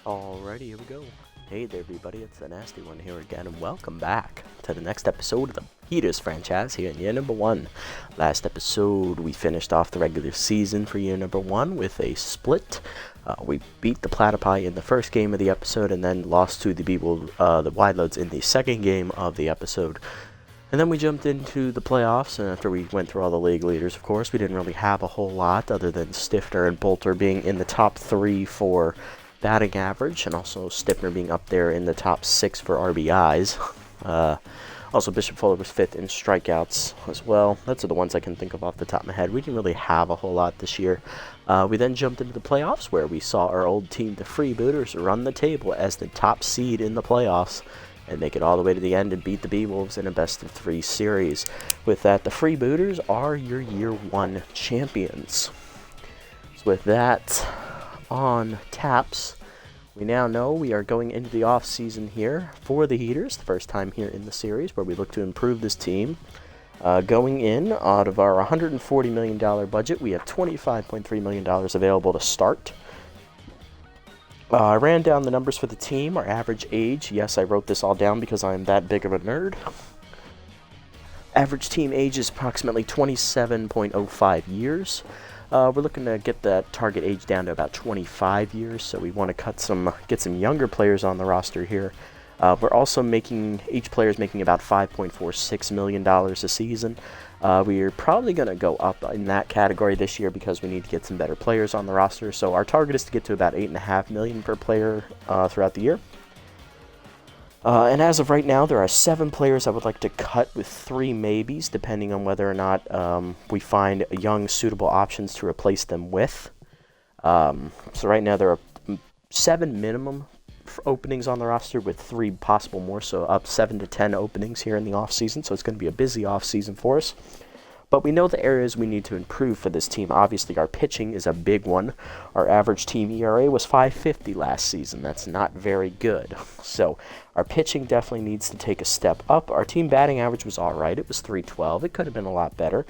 Alrighty, here we go. Hey there everybody, it's the Nasty One here again, and welcome back to the next episode of the Heaters franchise here in year number 1. Last episode, we finished off the regular season for year number 1 with a split. We beat the Platypi in the first game of the episode, and then lost to the Wideloads in the second game of the episode. And then we jumped into the playoffs, and after we went through all the league leaders, of course, we didn't really have a whole lot other than Stiffner and Bolter being in the top 3 for batting average, and also Stiffner being up there in the top 6 for RBIs. Also, Bishop Fuller was 5th in strikeouts as well. Those are the ones I can think of off the top of my head. We didn't really have a whole lot this year. We then jumped into the playoffs, where we saw our old team, the Freebooters, run the table as the top seed in the playoffs and make it all the way to the end and beat the B-Wolves in a best-of-3 series. With that, the Freebooters are your Year 1 champions. So with that on taps, we now know we are going into the off-season here for the Heaters, the first time here in the series, where we look to improve this team. Going in, out of our $140 million budget, we have $25.3 million available to start. I ran down the numbers for the team. Our average age, yes, I wrote this all down because I'm that big of a nerd. Average team age is approximately 27.05 years. We're looking to get that target age down to about 25 years, so we want to get some younger players on the roster here. We're also each player is making about $5.46 million a season. We're probably going to go up in that category this year because we need to get some better players on the roster. So our target is to get to about $8.5 million per player throughout the year. And as of right now, there are 7 players I would like to cut, with 3 maybes, depending on whether or not we find young, suitable options to replace them with. So right now there are 7 minimum openings on the roster, with 3 possible more, so up 7 to 10 openings here in the off-season. So it's going to be a busy off-season for us. But we know the areas we need to improve for this team. Obviously, our pitching is a big one. Our average team ERA was .550 last season. That's not very good. So our pitching definitely needs to take a step up. Our team batting average was all right. It was .312. It could have been a lot better.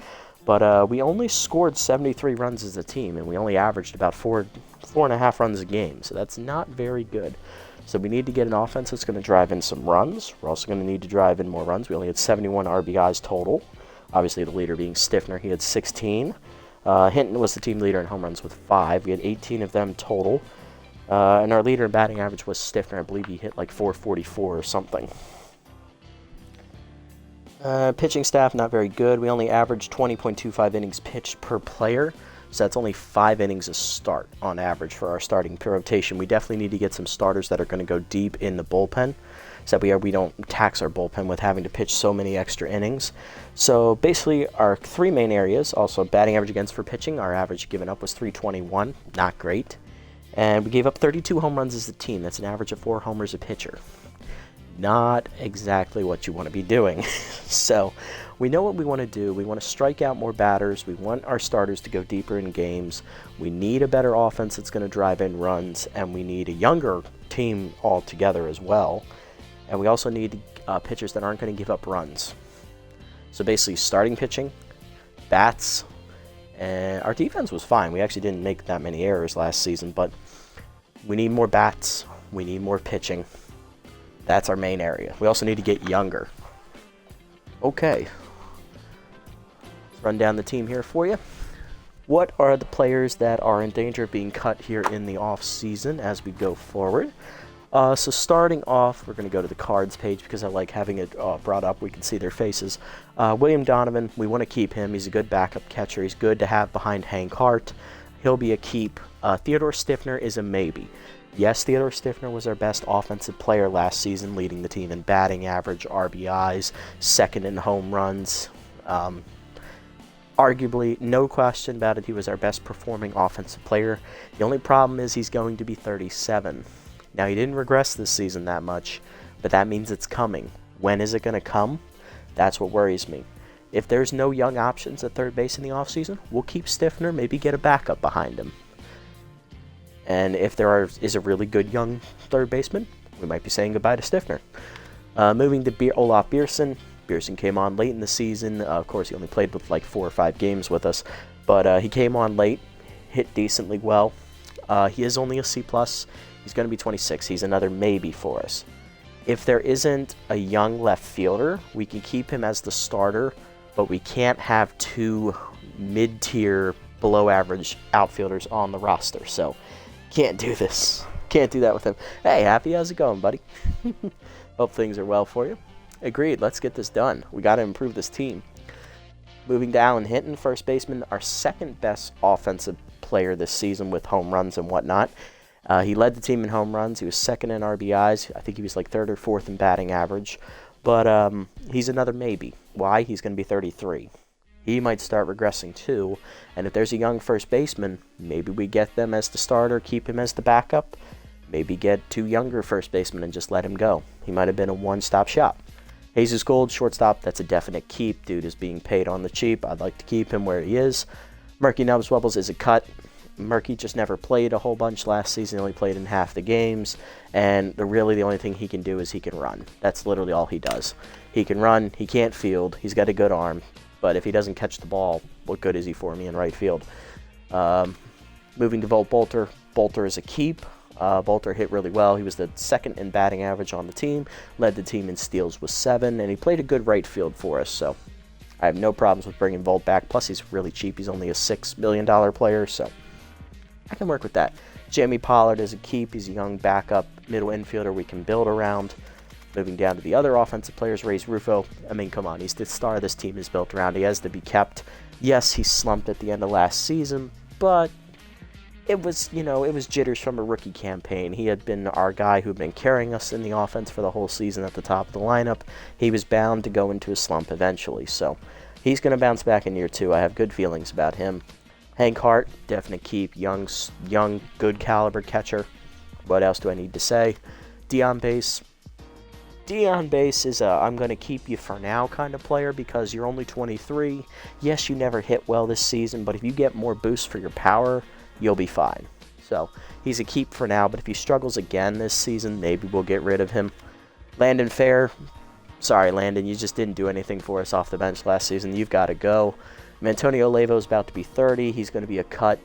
But we only scored 73 runs as a team, and we only averaged about 4.5 runs a game. So that's not very good. So we need to get an offense that's going to drive in some runs. We're also going to need to drive in more runs. We only had 71 RBIs total. Obviously, the leader being Stiffner, he had 16. Hinton was the team leader in home runs with 5. We had 18 of them total. And our leader in batting average was Stiffner. I believe he hit like .444 or something. Pitching staff, not very good. We only averaged 20.25 innings pitched per player. So that's only 5 innings a start on average for our starting rotation. We definitely need to get some starters that are going to go deep in the bullpen, so we don't tax our bullpen with having to pitch so many extra innings. So basically our 3 main areas, also batting average against for pitching, our average given up was .321, not great. And we gave up 32 home runs as a team. That's an average of 4 homers a pitcher. Not exactly what you want to be doing. So we know what we want to do. We want to strike out more batters. We want our starters to go deeper in games. We need a better offense that's going to drive in runs, and we need a younger team altogether as well. And we also need pitchers that aren't going to give up runs. So basically starting pitching, bats, and our defense was fine. We actually didn't make that many errors last season, but we need more bats. We need more pitching. That's our main area. We also need to get younger. Okay. Let's run down the team here for you. What are the players that are in danger of being cut here in the off-season as we go forward? So starting off, we're going to go to the cards page because I like having it brought up. We can see their faces. William Donovan, we want to keep him. He's a good backup catcher. He's good to have behind Hank Hart. He'll be a keep. Theodore Stiffner is a maybe. Yes, Theodore Stiffner was our best offensive player last season, leading the team in batting average, RBIs, second in home runs. Arguably, no question about it, he was our best performing offensive player. The only problem is he's going to be 37. Now, he didn't regress this season that much, but that means it's coming. When is it going to come? That's what worries me. If there's no young options at third base in the offseason, we'll keep Stiffner, maybe get a backup behind him. And if is a really good young third baseman, we might be saying goodbye to Stiffner. Moving to Olaf Bierson. Bierson came on late in the season. Of course, he only played with like 4 or 5 games with us. But he came on late, hit decently well. He is only a C+. He's going to be 26. He's another maybe for us. If there isn't a young left fielder, we can keep him as the starter, but we can't have two mid-tier, below-average outfielders on the roster. So, can't do this. Can't do that with him. Hey, Happy, how's it going, buddy? Hope things are well for you. Agreed. Let's get this done. We got to improve this team. Moving to Alan Hinton, first baseman, our second best offensive player this season with home runs and whatnot. He led the team in home runs. He was second in RBIs. I think he was like third or fourth in batting average. But he's another maybe. Why? He's going to be 33. He might start regressing too. And if there's a young first baseman, maybe we get them as the starter, keep him as the backup. Maybe get two younger first basemen and just let him go. He might have been a one-stop shop. Jesus Gold, shortstop, that's a definite keep. Dude is being paid on the cheap. I'd like to keep him where he is. Murky Nubs Wubbles is a cut. Murky just never played a whole bunch last season. He only played in half the games. And really the only thing he can do is he can run. That's literally all he does. He can run. He can't field. He's got a good arm. But if he doesn't catch the ball, what good is he for me in right field? Moving to Volt Bolter. Bolter is a keep. Bolter hit really well. He was the second in batting average on the team, led the team in steals with 7, and he played a good right field for us, so I have no problems with bringing Volt back. Plus, he's really cheap. He's only a $6 million player, so I can work with that. Jamie Pollard is a keep. He's a young backup middle infielder we can build around. Moving down to the other offensive players, Reyes Rufo. I mean, come on. He's the star this team is built around. He has to be kept. Yes, he slumped at the end of last season, but it was jitters from a rookie campaign. He had been our guy who had been carrying us in the offense for the whole season at the top of the lineup. He was bound to go into a slump eventually, so he's going to bounce back in year 2. I have good feelings about him. Hank Hart, definite keep. Young, good caliber catcher. What else do I need to say? Dion Base. Dion Base is a I'm going to keep you for now kind of player because you're only 23. Yes, you never hit well this season, but if you get more boost for your power, you'll be fine. So he's a keep for now, but if he struggles again this season, maybe we'll get rid of him. Landon Fair. Sorry, Landon, you just didn't do anything for us off the bench last season. You've got to go. Antonio Levo is about to be 30. He's going to be a cut.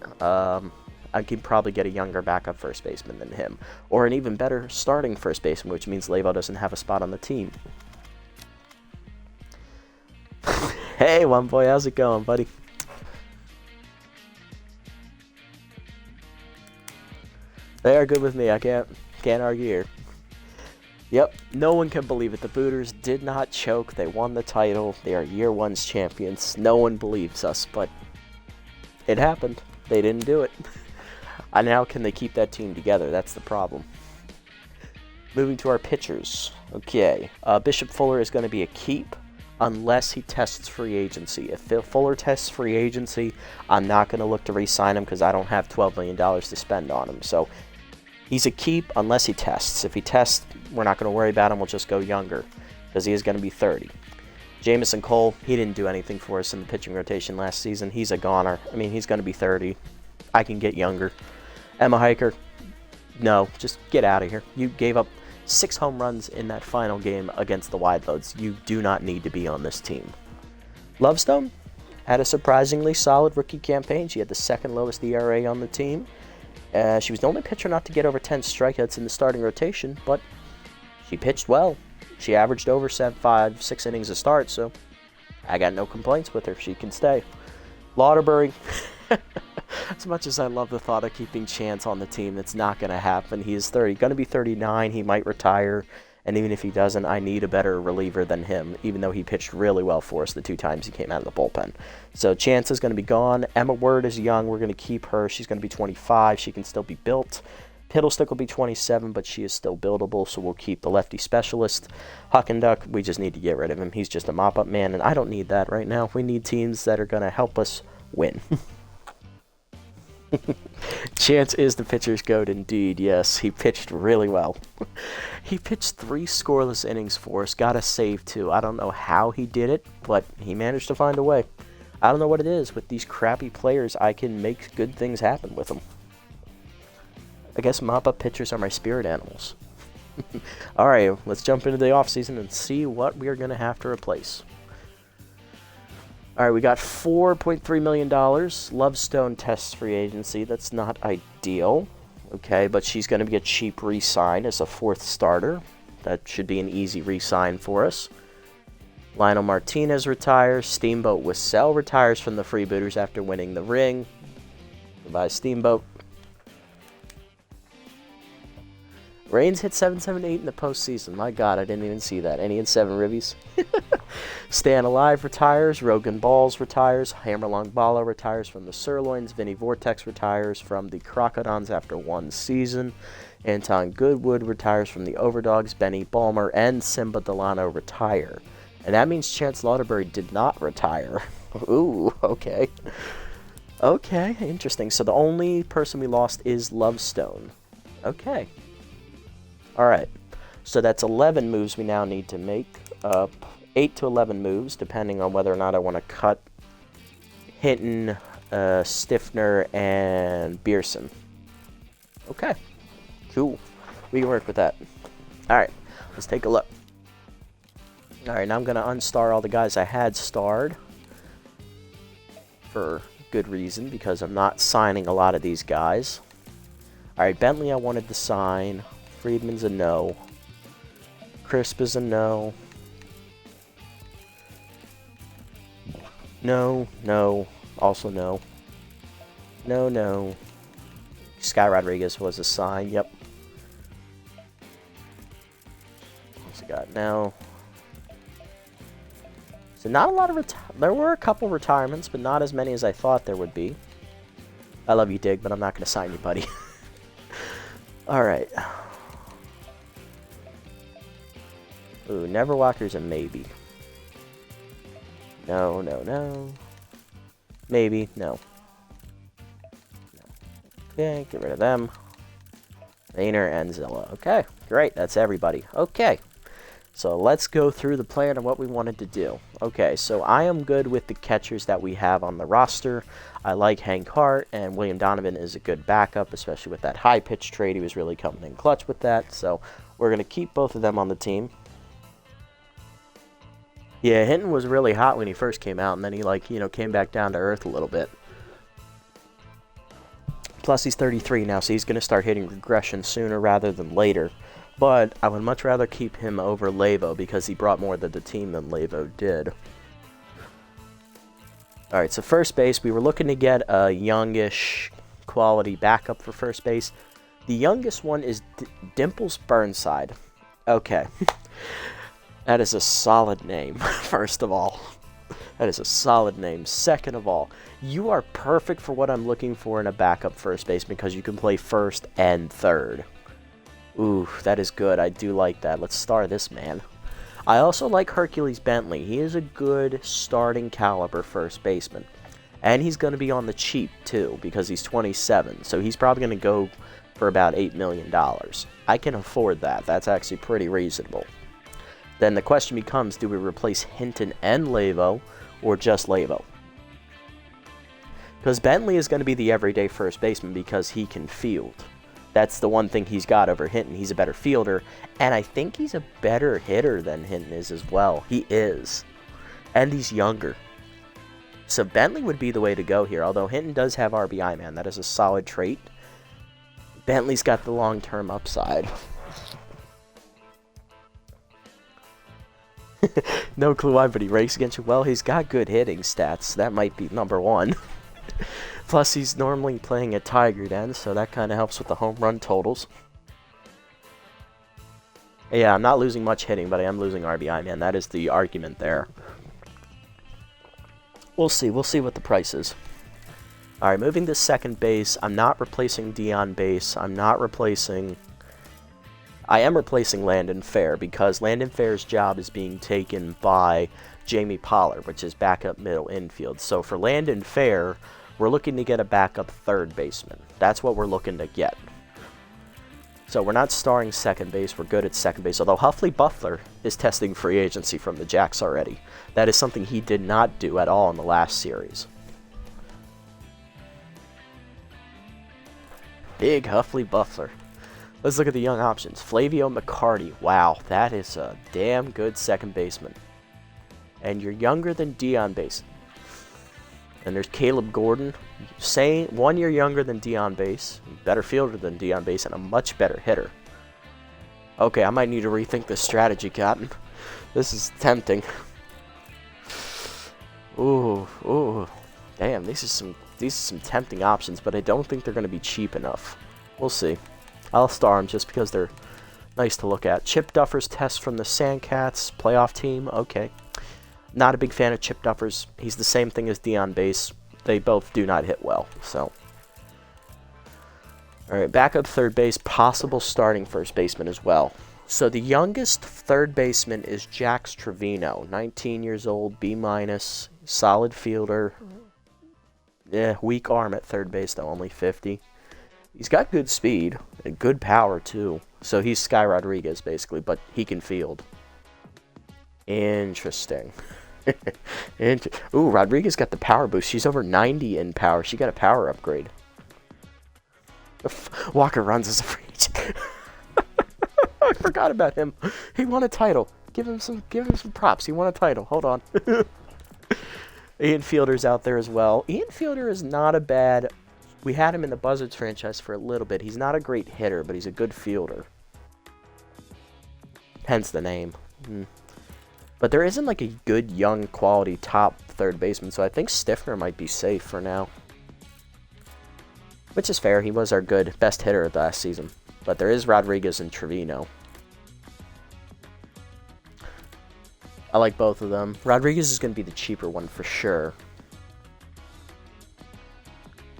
I could probably get a younger backup first baseman than him. Or an even better starting first baseman, which means Levo doesn't have a spot on the team. Hey, one boy, how's it going, buddy? They are good with me. I can't argue here. Yep, no one can believe it. The Booters did not choke. They won the title. They are year 1's champions. No one believes us, but it happened. They didn't do it. And now can they keep that team together? That's the problem. Moving to our pitchers. Okay, Bishop Fuller is going to be a keep unless he tests free agency. If Fuller tests free agency, I'm not going to look to re-sign him because I don't have $12 million to spend on him. So he's a keep unless he tests. If he tests, we're not going to worry about him. We'll just go younger because he is going to be 30. Jamison Cole, he didn't do anything for us in the pitching rotation last season. He's a goner. I mean, he's going to be 30. I can get younger. Emma Hiker, no, just get out of here. You gave up 6 home runs in that final game against the Wide Loads. You do not need to be on this team. Lovestone had a surprisingly solid rookie campaign. She had the second lowest ERA on the team. She was the only pitcher not to get over 10 strikeouts in the starting rotation, but she pitched well. She averaged over 5-6 innings a start, so I got no complaints with her. She can stay. Lauderbury, as much as I love the thought of keeping Chance on the team, it's not going to happen. He is going to be 39. He might retire, and even if he doesn't, I need a better reliever than him, even though he pitched really well for us the 2 times he came out of the bullpen. So Chance is going to be gone. Emma Word is young. We're going to keep her. She's going to be 25. She can still be built. Piddlestick will be 27, but she is still buildable, so we'll keep the lefty specialist. Huck and Duck, we just need to get rid of him. He's just a mop-up man, and I don't need that right now. We need teams that are going to help us win. Chance is the pitcher's goat indeed, yes. He pitched really well. He pitched 3 scoreless innings for us, got a save too. I don't know how he did it, but he managed to find a way. I don't know what it is. With these crappy players, I can make good things happen with them. I guess mop-up pitchers are my spirit animals. Alright, let's jump into the offseason and see what we are going to have to replace. Alright, we got $4.3 million. Lovestone tests free agency. That's not ideal. Okay, but she's going to be a cheap re-sign as a 4th starter. That should be an easy re-sign for us. Lionel Martinez retires. Steamboat Wissell retires from the Freebooters after winning the ring. Goodbye, Steamboat. Reigns hit 778 in the postseason. My God, I didn't even see that. And he had 7 ribbies. Stan Alive retires. Rogan Balls retires. Hammerlong Bala retires from the Sirloins. Vinny Vortex retires from the Crocodons after 1 season. Anton Goodwood retires from the Overdogs. Benny Balmer and Simba Delano retire. And that means Chance Lauderbury did not retire. Ooh, okay. Okay, interesting. So the only person we lost is Lovestone. Okay. Alright. So that's 11 moves we now need to make. 8 to 11 moves, depending on whether or not I want to cut Hinton, Stiffner, and Beerson. Okay. Cool. We can work with that. Alright. Let's take a look. Alright, now I'm going to unstar all the guys I had starred. For good reason, because I'm not signing a lot of these guys. Alright, Bentley I wanted to sign. Friedman's a no. Crisp is a no. No, no, also no. No, no. Sky Rodriguez was a sign, yep. What's we got now? So not a lot of there were a couple retirements, but not as many as I thought there would be. I love you, Dig, but I'm not going to sign you, buddy. Alright. Ooh, Neverwalker's a maybe. No, no, no. Maybe, no. No. Okay, get rid of them. Rayner and Zilla. Okay, great, that's everybody. Okay. So let's go through the plan of what we wanted to do. Okay, so I am good with the catchers that we have on the roster. I like Hank Hart, and William Donovan is a good backup, especially with that high pitch trade. He was really coming in clutch with that. So we're going to keep both of them on the team. Yeah, Hinton was really hot when he first came out, and then he, like, you know, came back down to earth a little bit. Plus, he's 33 now, so he's going to start hitting regression sooner rather than later. But I would much rather keep him over Lavo because he brought more to the team than Lavo did. Alright, so first base, we were looking to get a youngish quality backup for first base. The youngest one is Dimples Burnside. Okay. That is a solid name, first of all. That is a solid name. Second of all, you are perfect for what I'm looking for in a backup first baseman because you can play first and third. Ooh, that is good. I do like that. Let's star this man. I also like Hercules Bentley. He is a good starting caliber first baseman. And he's going to be on the cheap, too, because he's 27. So he's probably going to go for about $8 million. I can afford that. That's actually pretty reasonable. Then the question becomes, do we replace Hinton and Lavo, or just Lavo? Because Bentley is going to be the everyday first baseman because he can field. That's the one thing he's got over Hinton. He's a better fielder, and I think he's a better hitter than Hinton is as well. He is. And he's younger. So Bentley would be the way to go here, although Hinton does have RBI, man. That is a solid trait. Bentley's got the long-term upside. No clue why, but he rakes against you. Well, he's got good hitting stats. That might be number one. Plus, he's normally playing at Tiger Den, so that kind of helps with the home run totals. Yeah, I'm not losing much hitting, but I am losing RBI, man. That is the argument there. We'll see. We'll see what the price is. Alright, moving to second base. I'm not replacing Dion Base. I am replacing Landon Fair because Landon Fair's job is being taken by Jamie Pollard, which is backup middle infield. So for Landon Fair, we're looking to get a backup third baseman. That's what we're looking to get. So we're not starring second base. We're good at second base. Although Huffley Buffler is testing free agency from the Jacks already. That is something he did not do at all in the last series. Big Huffley Buffler. Let's look at the young options. Flavio McCarty. Wow, that is a damn good second baseman. And you're younger than Dion Base. And there's Caleb Gordon, say 1 year younger than Deion Bass, better fielder than Deion Bass, and a much better hitter. Okay, I might need to rethink this strategy, Captain. This is tempting. Ooh, damn, these are some tempting options, but I don't think they're going to be cheap enough. We'll see. I'll star them just because they're nice to look at. Chip Duffer's test from the Sandcats, playoff team, okay. Not a big fan of Chip Duffer's. He's the same thing as Deion Bass. They both do not hit well, so. Alright, backup third base, possible starting first baseman as well. So the youngest third baseman is Jax Trevino, 19 years old, B-, solid fielder. Yeah, weak arm at third base though, only 50. He's got good speed and good power too. So he's Sky Rodriguez basically, but he can field. Interesting. Ooh, Rodriguez got the power boost. She's over 90 in power. She got a power upgrade. Walker runs as a free agent. I forgot about him. He won a title. Give him some props. He won a title. Hold on. Ian Fielder's out there as well. Ian Fielder is not a bad. We had him in the Buzzards franchise for a little bit. He's not a great hitter, but he's a good fielder. Hence the name. But there isn't like a good young quality top third baseman, so I think Stifner might be safe for now. Which is fair. He was our good best hitter last season. But there is Rodriguez and Trevino. I like both of them. Rodriguez is going to be the cheaper one for sure.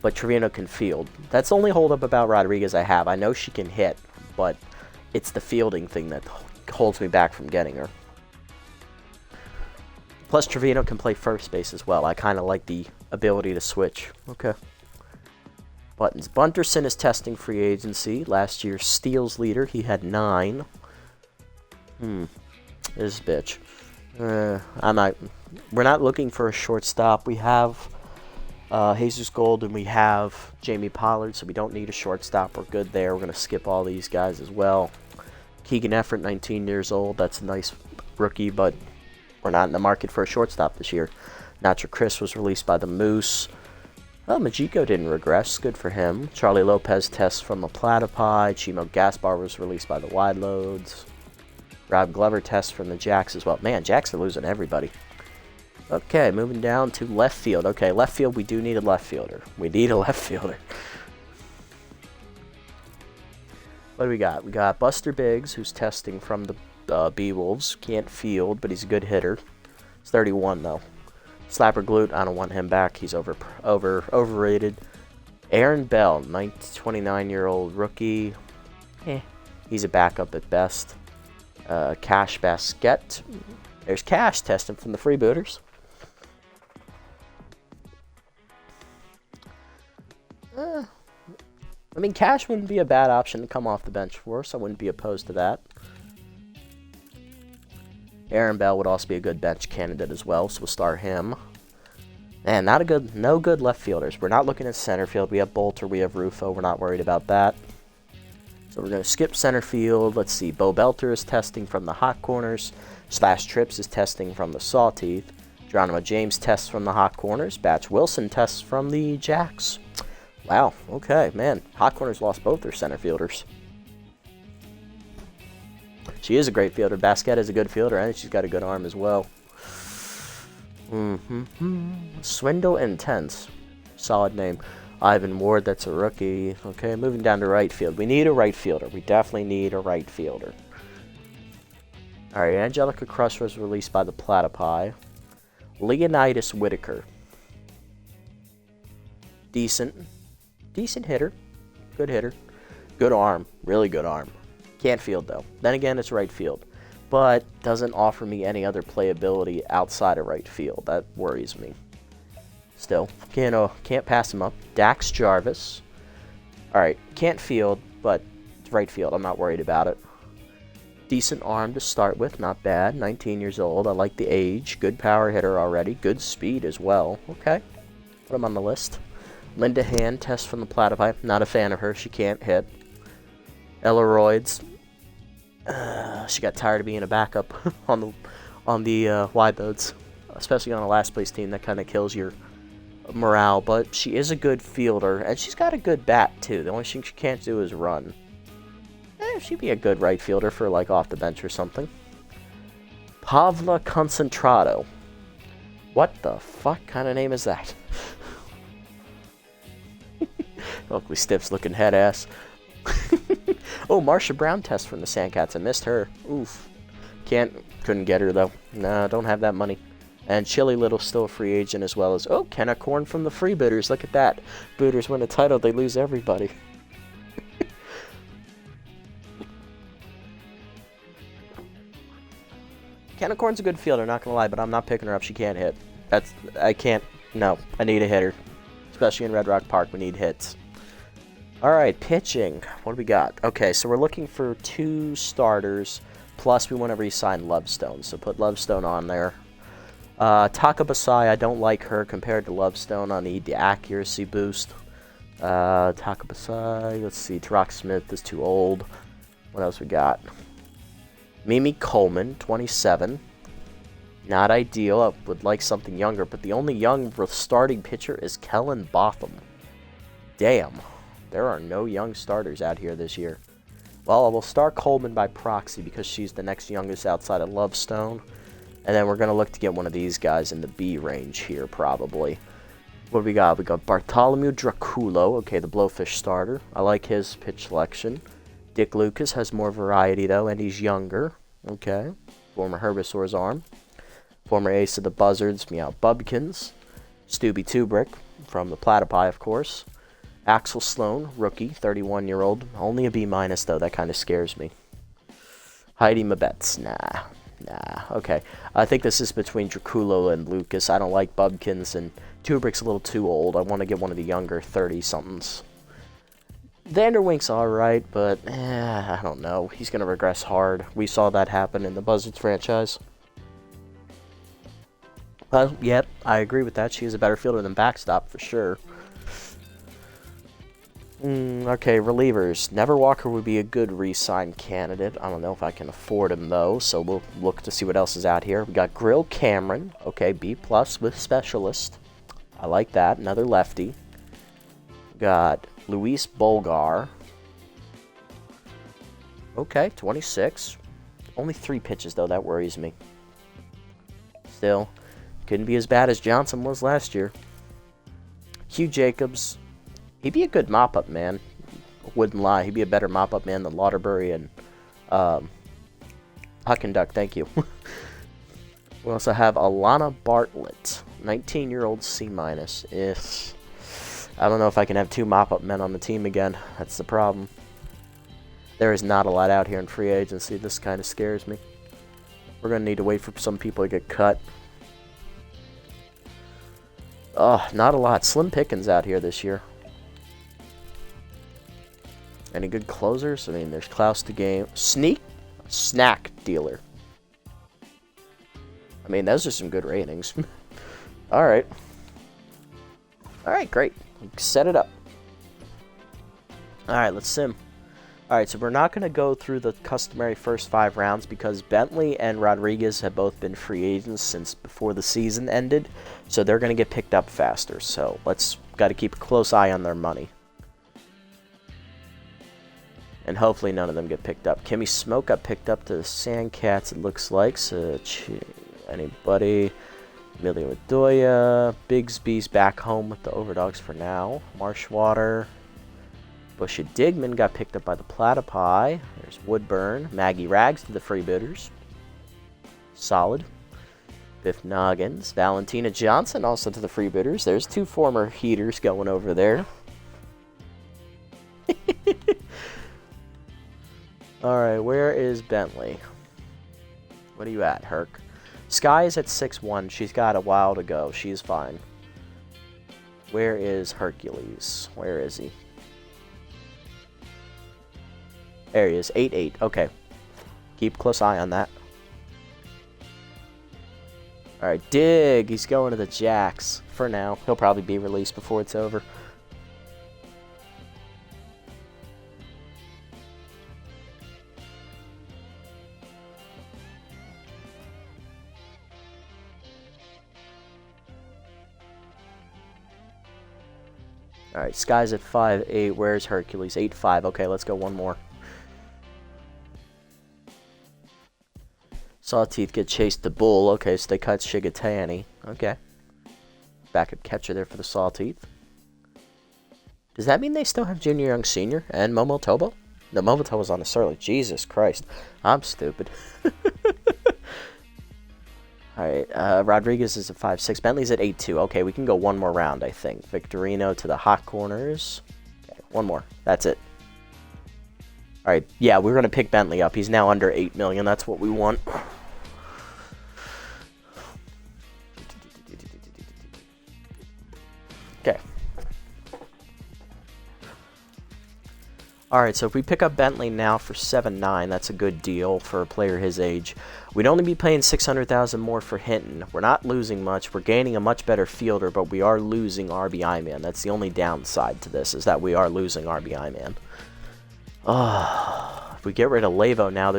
But Trevino can field. That's the only holdup about Rodriguez I have. I know she can hit, but it's the fielding thing that holds me back from getting her. Plus, Trevino can play first base as well. I kind of like the ability to switch. Okay. Buttons. Bunterson is testing free agency. Last year's steals leader. He had 9. This bitch. We're not looking for a shortstop. We have Jesus Gold and we have Jamie Pollard, so we don't need a shortstop. We're good there. We're going to skip all these guys as well. Keegan Effort, 19 years old. That's a nice rookie, but we're not in the market for a shortstop this year. Nacho Chris was released by the Moose. Well, Majiko didn't regress. Good for him. Charlie Lopez tests from the Platypi. Chimo Gaspar was released by the Wide Loads. Rob Glover tests from the Jacks as well. Man, Jacks are losing everybody. Okay, moving down to left field. Okay, left field, we do need a left fielder. We need a left fielder. What do we got? We got Buster Biggs, who's testing from the B-Wolves. Can't field, but he's a good hitter. He's 31, though. Slapper Glute, I don't want him back. He's overrated. Aaron Bell, 29-year-old rookie. He's a backup at best. Cash Basket. There's Cash testing from the Freebooters. I mean, Cash wouldn't be a bad option to come off the bench for us. I wouldn't be opposed to that. Aaron Bell would also be a good bench candidate as well, so we'll start him. Man, no good left fielders. We're not looking at center field. We have Bolter, we have Rufo. We're not worried about that. So we're going to skip center field. Let's see. Bo Belter is testing from the hot corners. Slash Trips is testing from the Sawteeth. Geronimo James tests from the hot corners. Batch Wilson tests from the Jacks. Wow. Okay, man. Hot corners lost both their center fielders. She is a great fielder. Basquette is a good fielder, and she's got a good arm as well. Swindle Intense. Solid name. Ivan Ward, that's a rookie. Okay, moving down to right field. We need a right fielder. We definitely need a right fielder. All right, Angelica Crush was released by the Platypi. Leonidas Whitaker. Decent hitter. Good hitter. Good arm. Really good arm. Can't field, though. Then again, it's right field. But doesn't offer me any other playability outside of right field. That worries me. Still, can't pass him up. Dax Jarvis. All right, can't field, but it's right field. I'm not worried about it. Decent arm to start with, not bad. 19 years old. I like the age. Good power hitter already. Good speed as well. Okay, put him on the list. Linda Hand, test from the Platypi. Not a fan of her. She can't hit. Ella Royds. She got tired of being a backup on the wide loads, especially on a last place team. That kind of kills your morale, but she is a good fielder, and she's got a good bat, too. The only thing she can't do is run. She'd be a good right fielder for, like, off the bench or something. Pavla Concentrado. What the fuck kind of name is that? Ugly Stiff's looking head ass. Oh, Marsha Brown test from the Sandcats. I missed her. Oof. Couldn't get her, though. Nah, don't have that money. And Chili Little still a free agent, as well as, oh, Kenna Corn from the Freebooters. Look at that. Booters win a title, they lose everybody. Kenna Corn's a good fielder, not gonna lie, but I'm not picking her up. She can't hit. No, I need a hitter. Especially in Red Rock Park, we need hits. Alright, pitching. What do we got? Okay, so we're looking for 2 starters, plus we want to re-sign Lovestone, so put Lovestone on there. Takabasai, I don't like her compared to Lovestone. I need the accuracy boost. Takabasai, let's see, Tarak Smith is too old. What else we got? Mimi Coleman, 27. Not ideal. I would like something younger, but the only young starting pitcher is Kellen Botham. Damn. There are no young starters out here this year. Well, I will start Coleman by proxy because she's the next youngest outside of Lovestone. And then we're going to look to get one of these guys in the B range here, probably. What do we got? We got Bartholomew Draculo. Okay, the Blowfish starter. I like his pitch selection. Dick Lucas has more variety, though, and he's younger. Okay. Former Herbisaur's arm. Former ace of the Buzzards, Meow Bubkins. Stubby Tubrick from the Platypi, of course. Axel Sloan, rookie, 31-year-old. Only a B-, though. That kind of scares me. Heidi Mabetz. Nah. Okay. I think this is between Draculo and Lucas. I don't like Bubkins, and Tubrick's a little too old. I want to get one of the younger 30-somethings. Vanderwink's alright, but I don't know. He's going to regress hard. We saw that happen in the Buzzards franchise. Yep, I agree with that. She is a better fielder than backstop, for sure. Okay, relievers. Never Walker would be a good re-sign candidate. I don't know if I can afford him, though, so we'll look to see what else is out here. We got Grill Cameron. Okay, B+ with specialist. I like that. Another lefty. Got Luis Bolgar. Okay, 26. Only 3 pitches, though. That worries me. Still, couldn't be as bad as Johnson was last year. Hugh Jacobs. He'd be a good mop-up man. Wouldn't lie. He'd be a better mop-up man than Lauterbury and Huck and Duck. Thank you. We also have Alana Bartlett, 19-year-old C-. I don't know if I can have 2 mop-up men on the team again. That's the problem. There is not a lot out here in free agency. This kind of scares me. We're going to need to wait for some people to get cut. Oh, not a lot. Slim pickings out here this year. Any good closers? I mean, there's Klaus the Game. Snack Dealer. I mean, those are some good ratings. Alright. Alright, great. Set it up. Alright, let's sim. Alright, so we're not going to go through the customary first 5 rounds because Bentley and Rodriguez have both been free agents since before the season ended. So they're going to get picked up faster. So got to keep a close eye on their money. And hopefully none of them get picked up. Kimmy Smoke got picked up to the Sandcats, it looks like. So, anybody? Emilio Adoya. Bigsby's back home with the Overdogs for now. Marshwater. Bushy Digman got picked up by the Platypi. There's Woodburn. Maggie Rags to the Freebooters. Solid. Biff Noggins. Valentina Johnson also to the Freebooters. There's 2 former heaters going over there. Alright, where is Bentley? What are you at, Herc? Sky is at 6'1". She's got a while to go. She's fine. Where is Hercules? Where is he? There he is, 8'8". Okay. Keep a close eye on that. Alright, Dig. He's going to the Jacks for now. He'll probably be released before it's over. All right, Sky's at 5'8". Where's Hercules? 8'5". Okay, let's go one more. Sawteeth get chased to Bull. Okay, so they cut Shigatani. Okay. Backup catcher there for the Sawteeth. Does that mean they still have Junior Young Sr. and Momotobo? No, Momotobo's on the early. Jesus Christ. I'm stupid. Alright, Rodriguez is at 5'6". Bentley's at 8'2". Okay, we can go one more round, I think. Victorino to the hot corners. Okay, one more. That's it. Alright, yeah, we're going to pick Bentley up. He's now under 8 million. That's what we want. Okay. Alright, so if we pick up Bentley now for 7.9, that's a good deal for a player his age. We'd only be paying 600,000 more for Hinton. We're not losing much. We're gaining a much better fielder, but we are losing RBI man. That's the only downside to this, is that we are losing RBI man. If we get rid of Lavo now,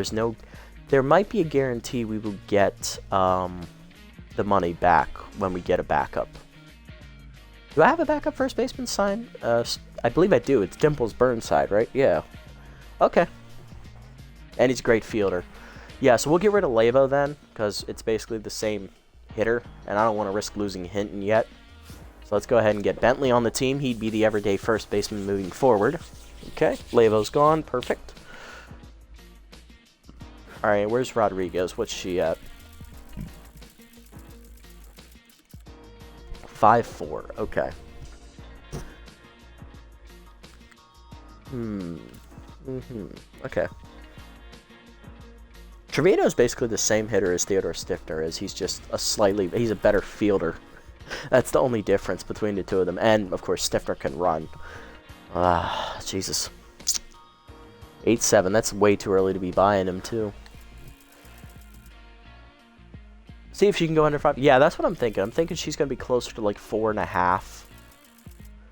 there might be a guarantee we will get the money back when we get a backup. Do I have a backup first baseman signed? I believe I do. It's Dimples Burnside, right? Yeah. Okay. And he's a great fielder. Yeah, so we'll get rid of Lavo then, because it's basically the same hitter, and I don't want to risk losing Hinton yet. So let's go ahead and get Bentley on the team. He'd be the everyday first baseman moving forward. Okay, Lavo's gone. Perfect. All right, where's Rodriguez? What's she at? 5'4". Okay. Okay. Trevino's basically the same hitter as Theodore Stifner is. He's just he's a better fielder. That's the only difference between the two of them. And, of course, Stifner can run. Jesus. 8.7. That's way too early to be buying him, too. See if she can go under 5. Yeah, that's what I'm thinking. I'm thinking she's going to be closer to like 4.5.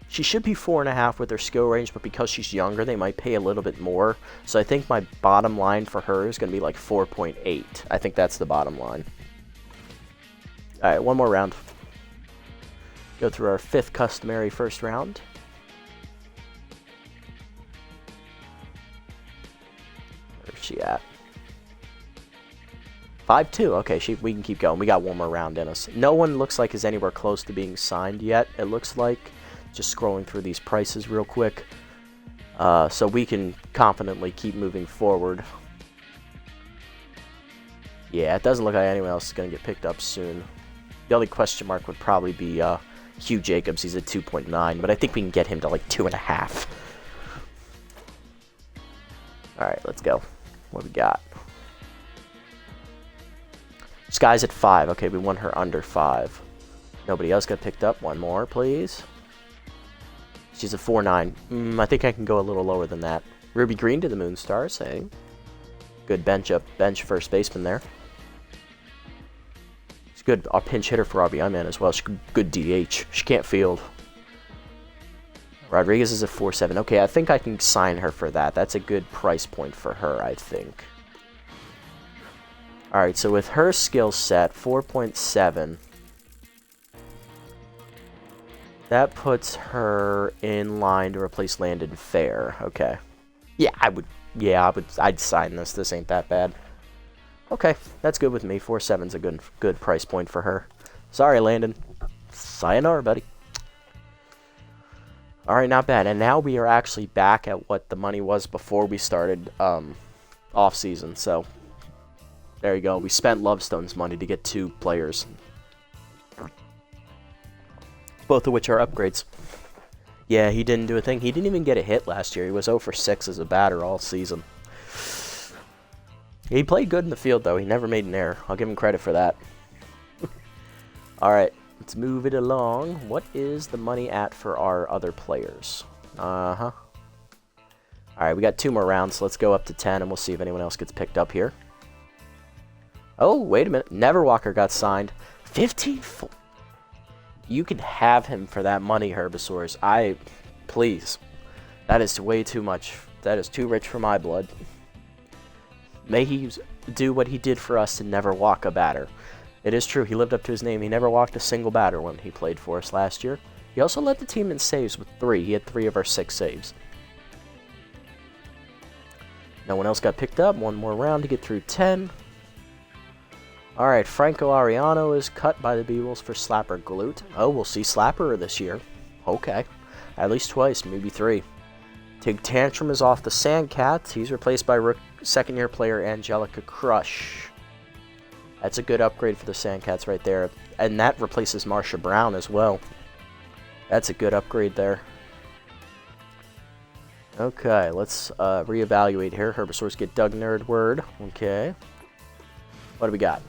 She should be 4.5 with her skill range, but because she's younger, they might pay a little bit more. So I think my bottom line for her is going to be like 4.8. I think that's the bottom line. All right, one more round. Go through our 5th customary first round. Where's she at? 5'2". Okay, we can keep going. We got one more round in us. No one looks like is anywhere close to being signed yet, it looks like. Just scrolling through these prices real quick. So we can confidently keep moving forward. Yeah, it doesn't look like anyone else is going to get picked up soon. The only question mark would probably be Hugh Jacobs. He's at 2.9, but I think we can get him to like 2.5. Alright, let's go. What we got? Sky's at 5. Okay, we want her under 5. Nobody else got picked up. One more, please. She's a 4.9. I think I can go a little lower than that. Ruby Green to the Moonstars, hey. Good bench first baseman there. She's good a pinch hitter for RBI man as well. She's good DH. She can't field. Rodriguez is a 4.7. Okay, I think I can sign her for that. That's a good price point for her, I think. Alright, so with her skill set, 4.7... that puts her in line to replace Landon Fair. Okay. I'd sign this. This ain't that bad. Okay, that's good with me. 4.7's a good price point for her. Sorry, Landon. Sayonara, buddy. Alright, not bad. And now we are actually back at what the money was before we started off-season. So, there you go. We spent Lovestone's money to get 2 players. Both of which are upgrades. Yeah, he didn't do a thing. He didn't even get a hit last year. He was 0 for 6 as a batter all season. He played good in the field, though. He never made an error. I'll give him credit for that. Alright, let's move it along. What is the money at for our other players? Alright, we got 2 more rounds, so let's go up to 10, and we'll see if anyone else gets picked up here. Oh, wait a minute. Neverwalker got signed. 15. You can have him for that money, Herbisaurs. Please. That is way too much. That is too rich for my blood. May he do what he did for us and never walk a batter. It is true, he lived up to his name. He never walked a single batter when he played for us last year. He also led the team in saves with 3. He had 3 of our 6 saves. No one else got picked up. One more round to get through 10. Alright, Franco Ariano is cut by the B-Wolves for Slapper Glute. Oh, we'll see Slapper this year. Okay. At least twice, maybe 3. Tig Tantrum is off the Sandcats. He's replaced by second-year player Angelica Crush. That's a good upgrade for the Sandcats right there. And that replaces Marsha Brown as well. That's a good upgrade there. Okay, let's reevaluate here. Herbasaurs get Doug Nerdword. Okay. What do we got?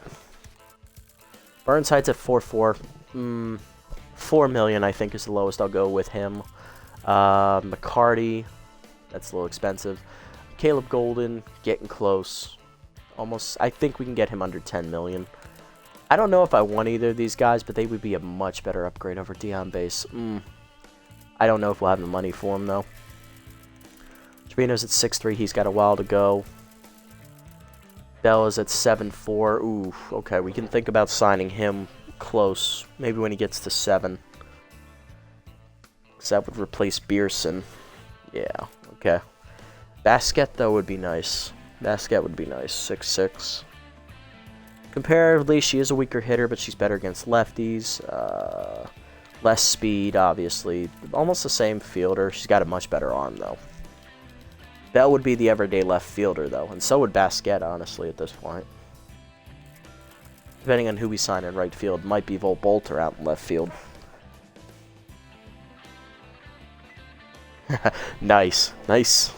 Burnside's at 4-4. 4 million, I think, is the lowest. I'll go with him. McCarty, that's a little expensive. Caleb Golden, getting close. Almost, I think we can get him under 10 million. I don't know if I want either of these guys, but they would be a much better upgrade over Dion Base. I don't know if we'll have the money for him, though. Trevino's at 6'3". He's got a while to go. Bella's at 7'4". Ooh, okay. We can think about signing him close. Maybe when he gets to 7. Because that would replace Beerson. Yeah, okay. Basket, though, would be nice. Basket would be nice. 6'6". Comparatively, she is a weaker hitter, but she's better against lefties. Less speed, obviously. Almost the same fielder. She's got a much better arm, though. Bell would be the everyday left fielder, though, and so would Basket, honestly, at this point. Depending on who we sign in right field, might be Volt Bolter out in left field. Nice, nice.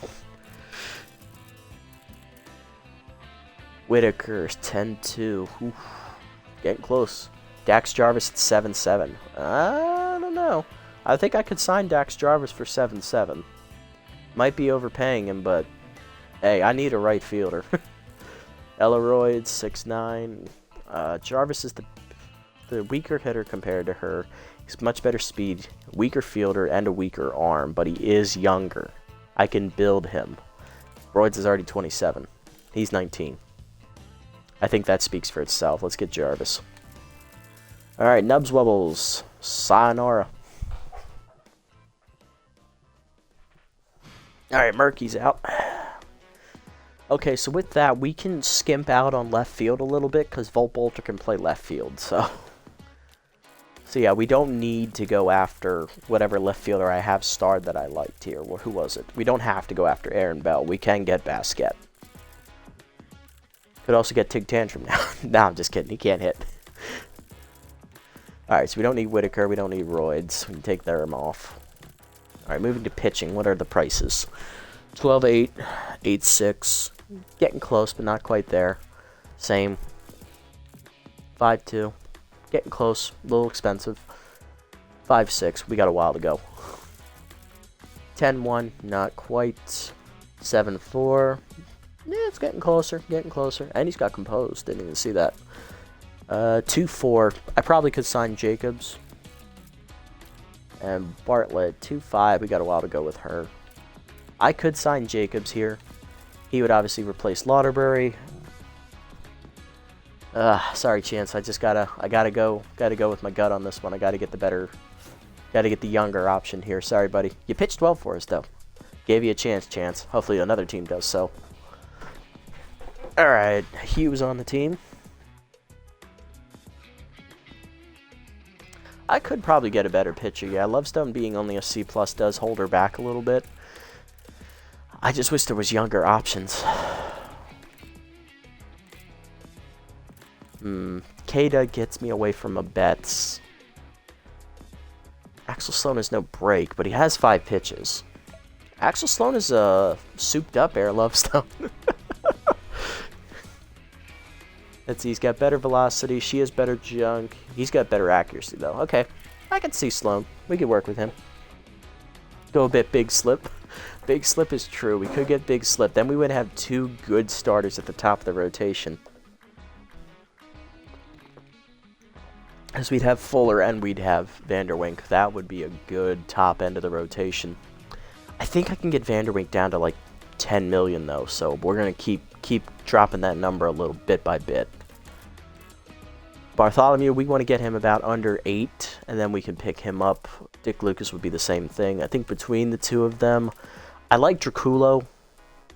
Whitaker's 10-2. Getting close. Dax Jarvis at 7-7. I don't know. I think I could sign Dax Jarvis for 7-7. Might be overpaying him, but hey, I need a right fielder. Elleroyd, 6'9". Jarvis is the weaker hitter compared to her. He's much better speed, weaker fielder, and a weaker arm, but he is younger. I can build him. Royds is already 27. He's 19. I think that speaks for itself. Let's get Jarvis. Alright, Nubs Wubbles. Sayonara. Alright, Murky's out. Okay, so with that, we can skimp out on left field a little bit, because Volt Bolter can play left field, so yeah, we don't need to go after whatever left fielder I have starred that I liked here. Well, who was it? We don't have to go after Aaron Bell. We can get Basket. Could also get Tig Tantrum now. No, I'm just kidding. He can't hit. Alright, so we don't need Whitaker. We don't need Royds. We can take them off. Alright, moving to pitching. What are the prices? 12.8, 8.6. Getting close, but not quite there. Same. 5.2. Getting close. A little expensive. 5.6. We got a while to go. 10.1. Not quite. 7.4. Yeah, it's getting closer. Getting closer. And he's got composed. Didn't even see that. 2.4. I probably could sign Jacobs. And Bartlett, 2.5. We got a while to go with her. I could sign Jacobs here. He would obviously replace Lauderbury. Sorry, Chance. I gotta go with my gut on this one. I gotta get the younger option here. Sorry, buddy. You pitched well for us, though. Gave you a chance, Chance. Hopefully another team does so. All right, Hughes on the team. I could probably get a better pitcher. Yeah, Lovestone being only a C+ does hold her back a little bit. I just wish there was younger options. Kada gets me away from a Betts. Axel Sloan has no break, but he has 5 pitches. Axel Sloan is a souped-up Air Lovestone. Let's see, he's got better velocity. She has better junk. He's got better accuracy, though. Okay, I can see Sloan. We could work with him. Go a bit Big Slip. Big Slip is true. We could get Big Slip. Then we would have 2 good starters at the top of the rotation. As we'd have Fuller and we'd have Vanderwink. That would be a good top end of the rotation. I think I can get Vanderwink down to like 10 million, though. So we're going to keep dropping that number a little bit by bit. Bartholomew, we want to get him about under 8, and then we can pick him up. Dick Lucas would be the same thing. I think between the two of them, I like Draculo,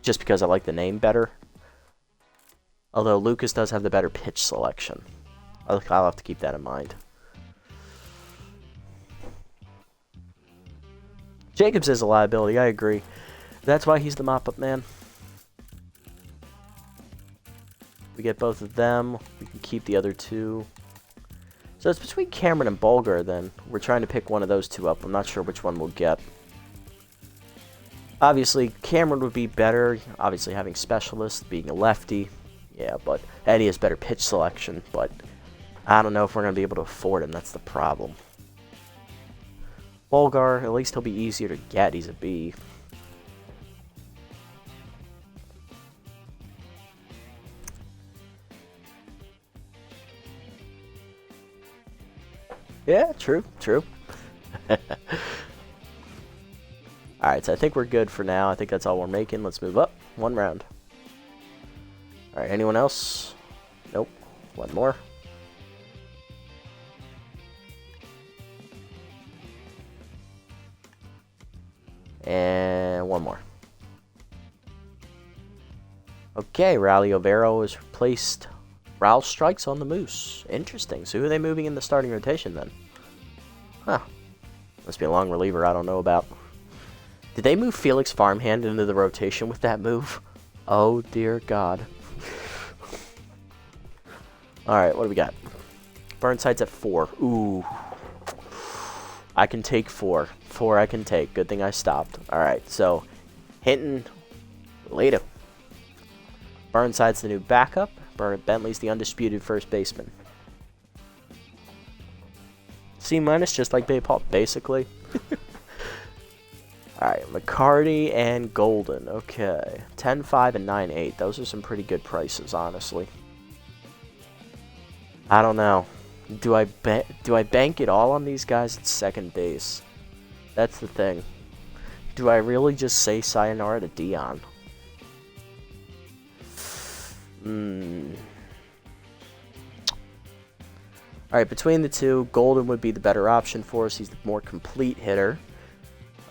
just because I like the name better. Although Lucas does have the better pitch selection. I'll have to keep that in mind. Jacobs is a liability, I agree. That's why he's the mop-up man. We get both of them. We can keep the other two. So it's between Cameron and Bulgar then. We're trying to pick one of those two up. I'm not sure which one we'll get. Obviously, Cameron would be better. Obviously, having specialists, being a lefty. Yeah, but Eddie has better pitch selection. But I don't know if we're going to be able to afford him. That's the problem. Bulgar, at least he'll be easier to get. He's a B. Yeah, true. Alright, so I think we're good for now. I think that's all we're making. Let's move up. One round. Alright, anyone else? Nope. One more. And one more. Okay, Rally Overo is replaced. Raul strikes on the Moose. Interesting. So who are they moving in the starting rotation then? Huh. Must be a long reliever I don't know about. Did they move Felix Farmhand into the rotation with that move? Oh, dear God. Alright, what do we got? Burnside's at 4. Ooh. I can take 4. 4 I can take. Good thing I stopped. Alright, so Hinton later. Burnside's the new backup. Bentley's the undisputed first baseman. C- just like Baypal, basically. Alright, McCarty and Golden. Okay. 10-5 and 9-8. Those are some pretty good prices, honestly. I don't know. Do I bank it all on these guys at second base? That's the thing. Do I really just say sayonara to Dion? Alright, between the two, Golden would be the better option for us. He's the more complete hitter.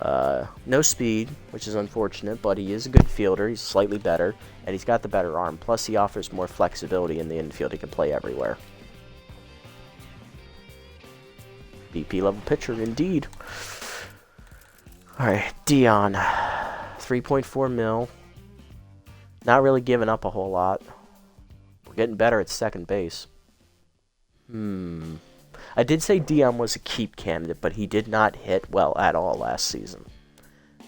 No speed, which is unfortunate, but he is a good fielder. He's slightly better, and he's got the better arm. Plus, he offers more flexibility in the infield. He can play everywhere. BP level pitcher, indeed. Alright, Dion. 3.4 mil. Not really giving up a whole lot. We're getting better at second base. I did say Dion was a keep candidate, but he did not hit well at all last season.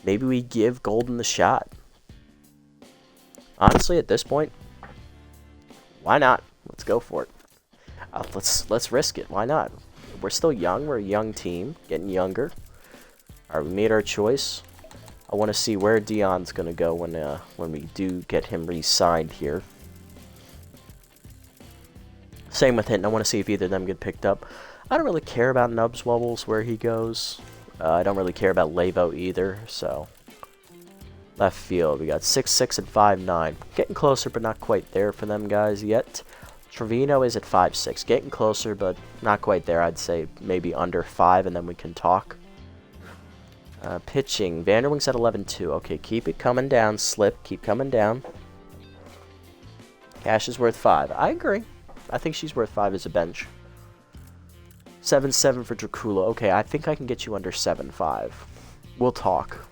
Maybe we give Golden the shot. Honestly, at this point, why not? Let's go for it. Let's risk it. Why not? We're still young. We're a young team, getting younger. All right, we made our choice. I want to see where Dion's going to go when we do get him re-signed here. Same with Hinton. I want to see if either of them get picked up. I don't really care about Nubs Wubbles where he goes. I don't really care about Lavo either. So left field, we got 6'6" and 5'9". Getting closer, but not quite there for them guys yet. Trevino is at 5'6". Getting closer, but not quite there. I'd say maybe under 5, and then we can talk. Pitching, Vanderwing's at 11'2". Okay, keep it coming down. Slip, keep coming down. Cash is worth 5. I agree. I think she's worth 5 as a bench. 7'7" for Dracula. Okay, I think I can get you under 7'5". We'll talk.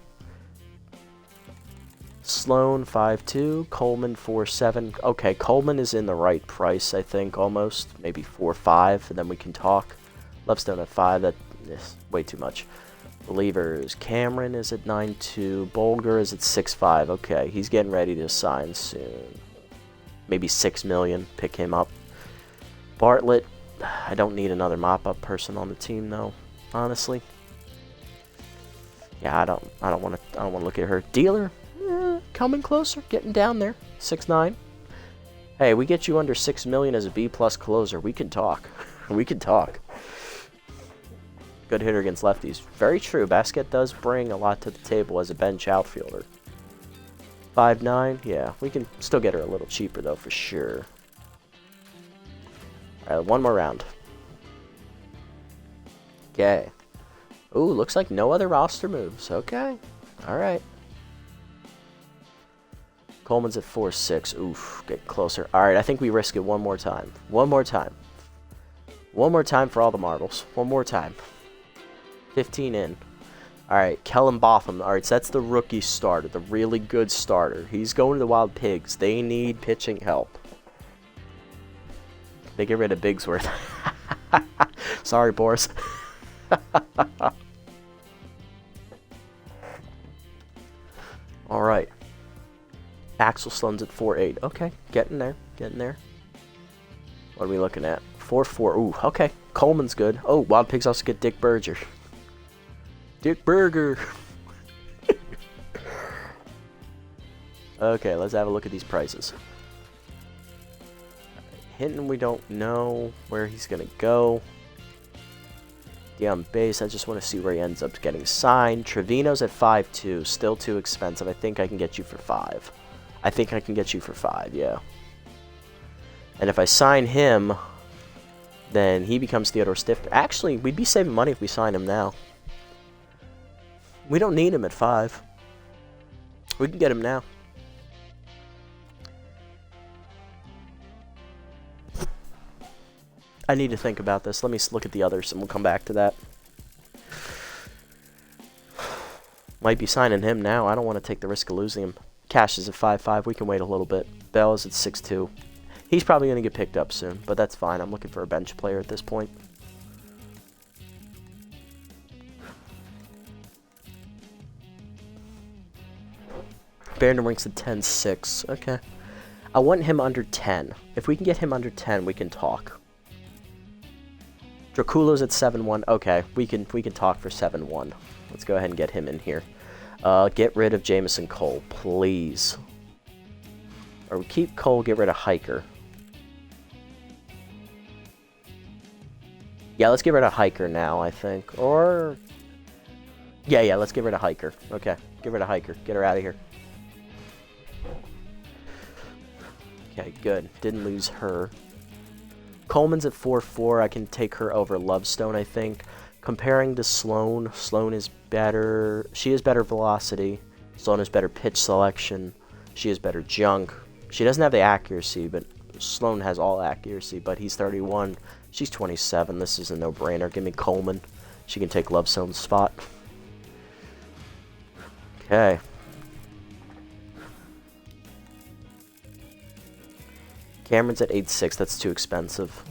Sloan 5'2", Coleman 4'7". Okay, Coleman is in the right price, I think, almost. Maybe 4'5", and then we can talk. Lovestone at 5, that is way too much. Relievers, Cameron is at 9'2", Bulgar is at 6'5". Okay, he's getting ready to sign soon. Maybe $6 million, pick him up. Bartlett, I don't need another mop-up person on the team though, honestly. Yeah, I don't want to look at her. Dealer, coming closer, getting down there. 6'9". Hey, we get you under $6 million as a B+ closer. We can talk. We can talk. Good hitter against lefties. Very true. Basket does bring a lot to the table as a bench outfielder. 5'9". Yeah, we can still get her a little cheaper though, for sure. Alright, one more round. Okay. Ooh, looks like no other roster moves. Okay. Alright. Coleman's at 4-6. Oof, get closer. Alright, I think we risk it one more time. One more time. One more time for all the marbles. One more time. 15 in. Alright, Kellen Botham. Alright, so that's the rookie starter. The really good starter. He's going to the Wild Pigs. They need pitching help. They get rid of Bigsworth. Sorry, Boris. Alright. Axel Sloan's at 4-8. Okay, getting there. Getting there. What are we looking at? 4-4. Ooh, okay. Coleman's good. Oh, Wild Pigs also get Dick Berger. Dick Berger. Okay, let's have a look at these prices. Hinton, we don't know where he's going to go. On base, I just want to see where he ends up getting signed. Trevino's at 5-2, still too expensive. I think I can get you for 5. I think I can get you for 5, yeah. And if I sign him, then he becomes Theodore Stifter. Actually, we'd be saving money if we sign him now. We don't need him at 5. We can get him now. I need to think about this. Let me look at the others, and we'll come back to that. Might be signing him now. I don't want to take the risk of losing him. Cash is at 5-5. We can wait a little bit. Bell is at 6-2. He's probably going to get picked up soon, but that's fine. I'm looking for a bench player at this point. Vanderwink's at 10-6. Okay. I want him under 10. If we can get him under 10, we can talk. Draculo's at 7-1. Okay, we can talk for 7-1. Let's go ahead and get him in here. Get rid of Jamison Cole, please. Or we keep Cole, get rid of Hiker. Yeah, let's get rid of Hiker now, I think. Or... Yeah, let's get rid of Hiker. Okay, get rid of Hiker. Get her out of here. Okay, good. Didn't lose her. Coleman's at 4-4. I can take her over Lovestone, I think. Comparing to Sloan, Sloan is better. She has better velocity. Sloan has better pitch selection. She has better junk. She doesn't have the accuracy, but Sloan has all accuracy. But he's 31. She's 27. This is a no-brainer. Give me Coleman. She can take Lovestone's spot. Okay. Cameron's at 8-6. That's too expensive.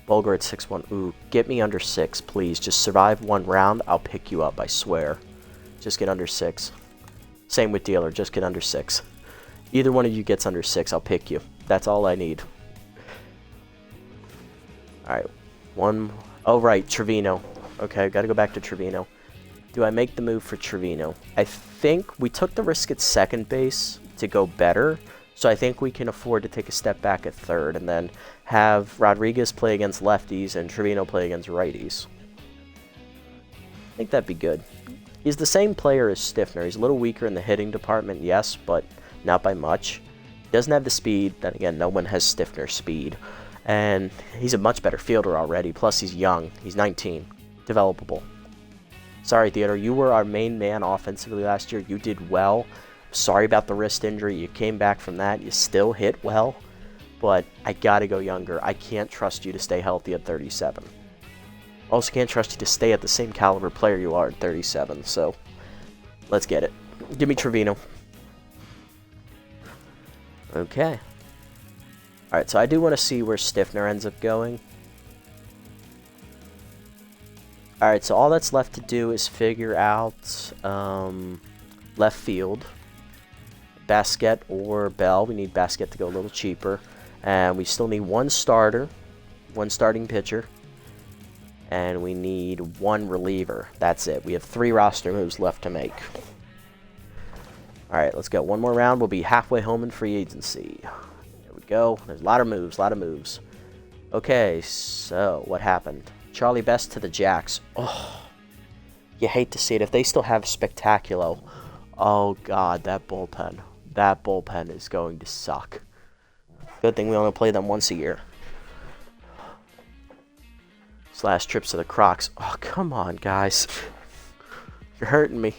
Bulgar at 6-1. Ooh, get me under 6, please. Just survive one round. I'll pick you up, I swear. Just get under 6. Same with Dealer. Just get under 6. Either one of you gets under 6, I'll pick you. That's all I need. Alright. Oh, right. Trevino. Okay, gotta go back to Trevino. Do I make the move for Trevino? I think we took the risk at second base to go better. So I think we can afford to take a step back at third and then have Rodriguez play against lefties and Trevino play against righties. I think that'd be good. He's the same player as Stiffner. He's a little weaker in the hitting department, yes, but not by much. He doesn't have the speed. Then again, no one has Stiffner's speed. And he's a much better fielder already. Plus, he's young. He's 19. Developable. Sorry, Theodore. You were our main man offensively last year. You did well. Sorry about the wrist injury. You came back from that. You still hit well. But I gotta go younger. I can't trust you to stay healthy at 37. Also can't trust you to stay at the same caliber player you are at 37. So, let's get it. Give me Trevino. Okay. Alright, so I do want to see where Stiffner ends up going. Alright, so all that's left to do is figure out left field. Basket or Bell. We need Basket to go a little cheaper. And we still need one starter, one starting pitcher, and we need one reliever. That's it. We have 3 roster moves left to make. Alright, let's go. One more round. We'll be halfway home in free agency. There we go. There's a lot of moves, Okay, so what happened? Charlie Best to the Jacks. Oh, you hate to see it. If they still have Spectaculo, oh god, that bullpen. That bullpen is going to suck. Good thing we only play them once a year. Slash trips to the Crocs. Oh, come on, guys. You're hurting me.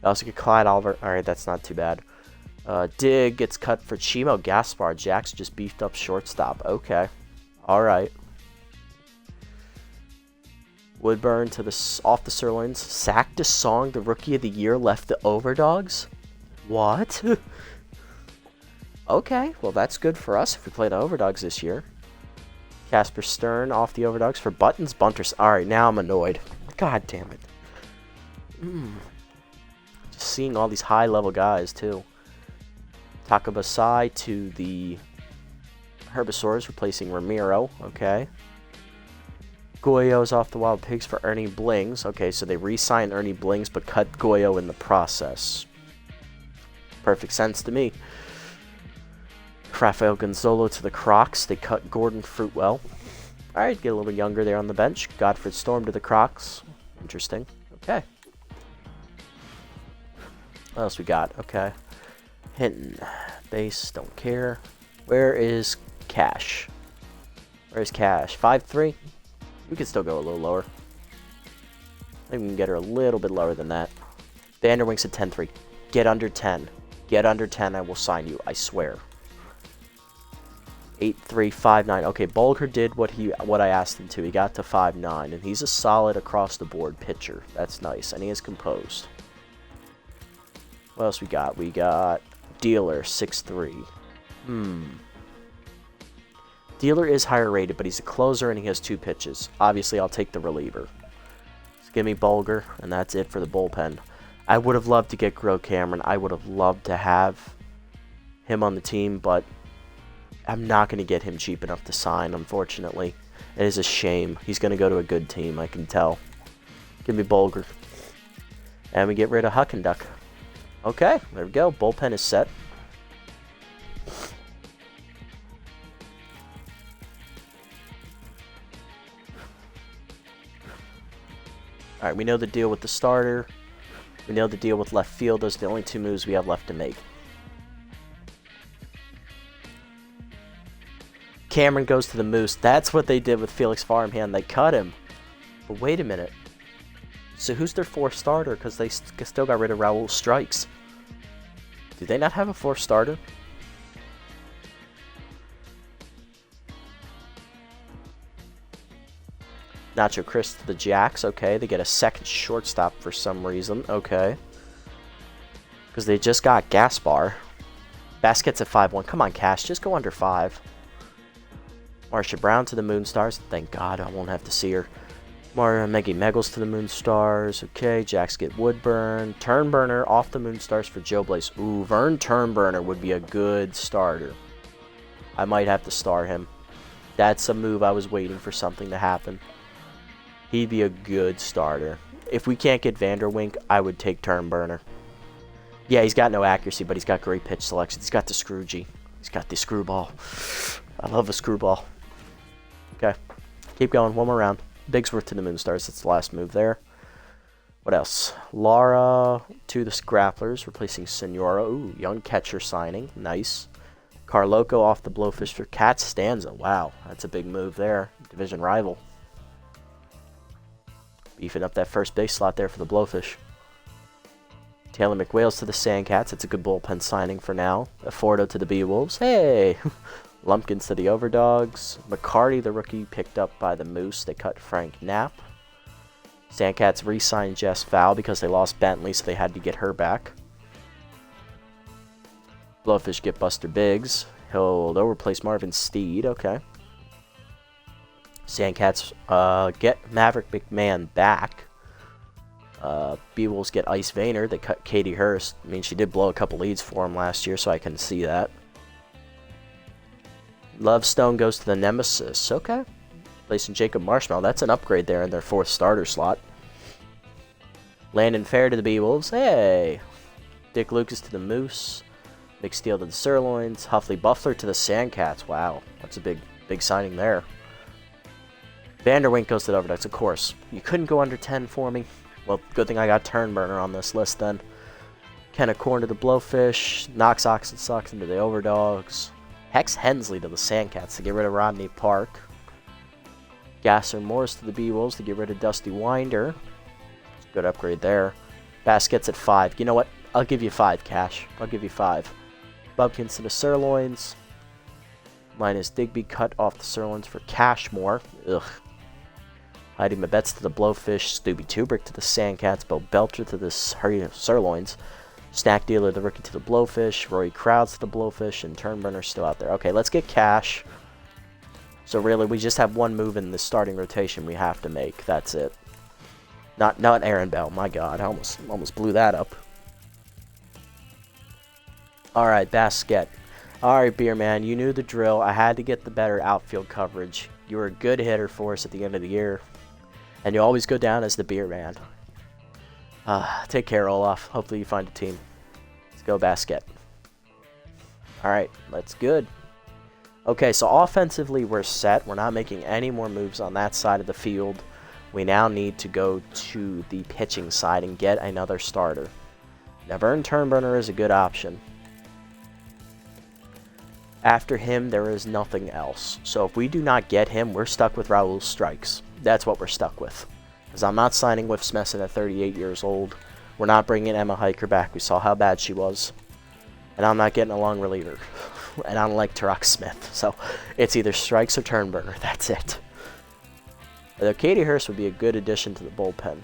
I also get Clyde Oliver. Alright, that's not too bad. Dig gets cut for Chimo Gaspar. Jack's just beefed up shortstop. Okay. Alright. Woodburn to the off the sirloins. Sack DeSong, the rookie of the year, left the overdogs? What? Okay, well that's good for us if we play the overdogs this year. Casper Stern off the overdogs for Buttons Bunters. Alright, now I'm annoyed. God damn it. Just seeing all these high level guys too. Takabasai to the Herbisaurs, replacing Ramiro. Okay. Goyo's off the Wild Pigs for Ernie Blings. Okay, so they re-signed Ernie Blings but cut Goyo in the process. Perfect sense to me. Rafael Gonzalo to the Crocs. They cut Gordon Fruitwell. Alright, get a little younger there on the bench. Godfred Storm to the Crocs. Interesting. Okay. What else we got? Okay. Hinton. Base, don't care. Where is Cash? Where's Cash? 5'3"? We could still go a little lower. Maybe we can get her a little bit lower than that. Vanderwink's at 10'3". Get under 10. Get under 10, I will sign you. I swear. 8'3", 5'9". Okay, Bulger did what I asked him to. He got to 5'9", and he's a solid across the board pitcher. That's nice, and he is composed. What else we got? We got Dealer, 6'3". Dealer is higher rated, but he's a closer and he has 2 pitches. Obviously, I'll take the reliever. So give me Bulger, and that's it for the bullpen. I would have loved to get Gro Cameron. I would have loved to have him on the team, but I'm not going to get him cheap enough to sign, unfortunately. It is a shame. He's going to go to a good team, I can tell. Give me Bulger. And we get rid of Huckenduck. Okay, there we go. Bullpen is set. Alright, we know the deal with the starter. We know the deal with left field. Those are the only 2 moves we have left to make. Cameron goes to the Moose. That's what they did with Felix Farmhand. They cut him. But wait a minute. So who's their 4th starter? Because they still got rid of Raul Strikes. Do they not have a 4th starter? Nacho Chris to the Jacks. Okay, they get a 2nd shortstop for some reason. Okay. Because they just got Gaspar. Basket's at 5'1". Come on, Cash. Just go under 5. Marcia Brown to the Moonstars. Thank God I won't have to see her. Meggie Meggles to the Moonstars. Okay, Jacks get Woodburn. Turnburner off the Moonstars for Joe Blaze. Ooh, Vern Turnburner would be a good starter. I might have to star him. That's a move I was waiting for something to happen. He'd be a good starter. If we can't get Vanderwink, I would take Turnburner. Yeah, he's got no accuracy, but he's got great pitch selection. He's got the Scroogey. He's got the screwball. I love a screwball. Okay. Keep going. One more round. Bigsworth to the Moonstars. That's the last move there. What else? Lara to the Scrapplers, replacing Senora. Ooh, young catcher signing. Nice. Carloco off the Blowfish for Cat Stanza. Wow, that's a big move there. Division rival. Beefing up that first base slot there for the Blowfish. Taylor McWales to the Sandcats. That's a good bullpen signing for now. Afordo to the Beowolves. Hey! Lumpkins to the Overdogs. McCarty, the rookie, picked up by the Moose. They cut Frank Knapp. Sandcats re-signed Jess Fowl because they lost Bentley, so they had to get her back. Blowfish get Buster Biggs. They'll replace Marvin Steed. Okay. Sandcats get Maverick McMahon back. Beewolves get Ice Vayner. They cut Katie Hurst. I mean, she did blow a couple leads for him last year, so I can see that. Lovestone goes to the Nemesis. Okay. Placing Jacob Marshmallow. That's an upgrade there in their 4th starter slot. Landon Fair to the Beewolves. Hey! Dick Lucas to the Moose. Big Steel to the Sirloins. Huffley Buffler to the Sandcats. Wow. That's a big signing there. Vanderwink goes to the Overducks, of course. You couldn't go under 10 for me. Well, good thing I got Turnburner on this list then. Kenna Corn to the Blowfish. Knox Oxen Sucks into the Overdogs. Hex Hensley to the Sandcats to get rid of Rodney Park. Gasser Morris to the B-Wolves to get rid of Dusty Winder. Good upgrade there. Baskets at 5. You know what? I'll give you 5, Cash. I'll give you 5. Bubkins to the Sirloins. Minus Digby cut off the Sirloins for Cashmore. Ugh. Heidi Mabetz to the Blowfish. Stubby Tubrick to the Sandcats. Bo Belcher to the Sirloins. Snack Dealer, the rookie, to the Blowfish. Rory Crowds to the Blowfish. And Turnburner still out there. Okay, let's get Cash. So really, we just have one move in the starting rotation we have to make. That's it. Not Aaron Bell. My God, I almost blew that up. All right, Basket. All right, Beer Man, you knew the drill. I had to get the better outfield coverage. You were a good hitter for us at the end of the year, and you always go down as the Beer Man. Take care, Olaf. Hopefully you find a team. Let's go, Basket. All right, that's good. Okay, so offensively we're set. We're not making any more moves on that side of the field. We now need to go to the pitching side and get another starter. Now, Vern Turnburner is a good option. After him, there is nothing else. So if we do not get him, we're stuck with Raul Strikes. That's what we're stuck with. Because I'm not signing with Smesson at 38 years old. We're not bringing Emma Hiker back. We saw how bad she was. And I'm not getting a long reliever. And I don't like Tarak Smith. So it's either Strikes or Turnburner. That's it. Although Katie Hurst would be a good addition to the bullpen.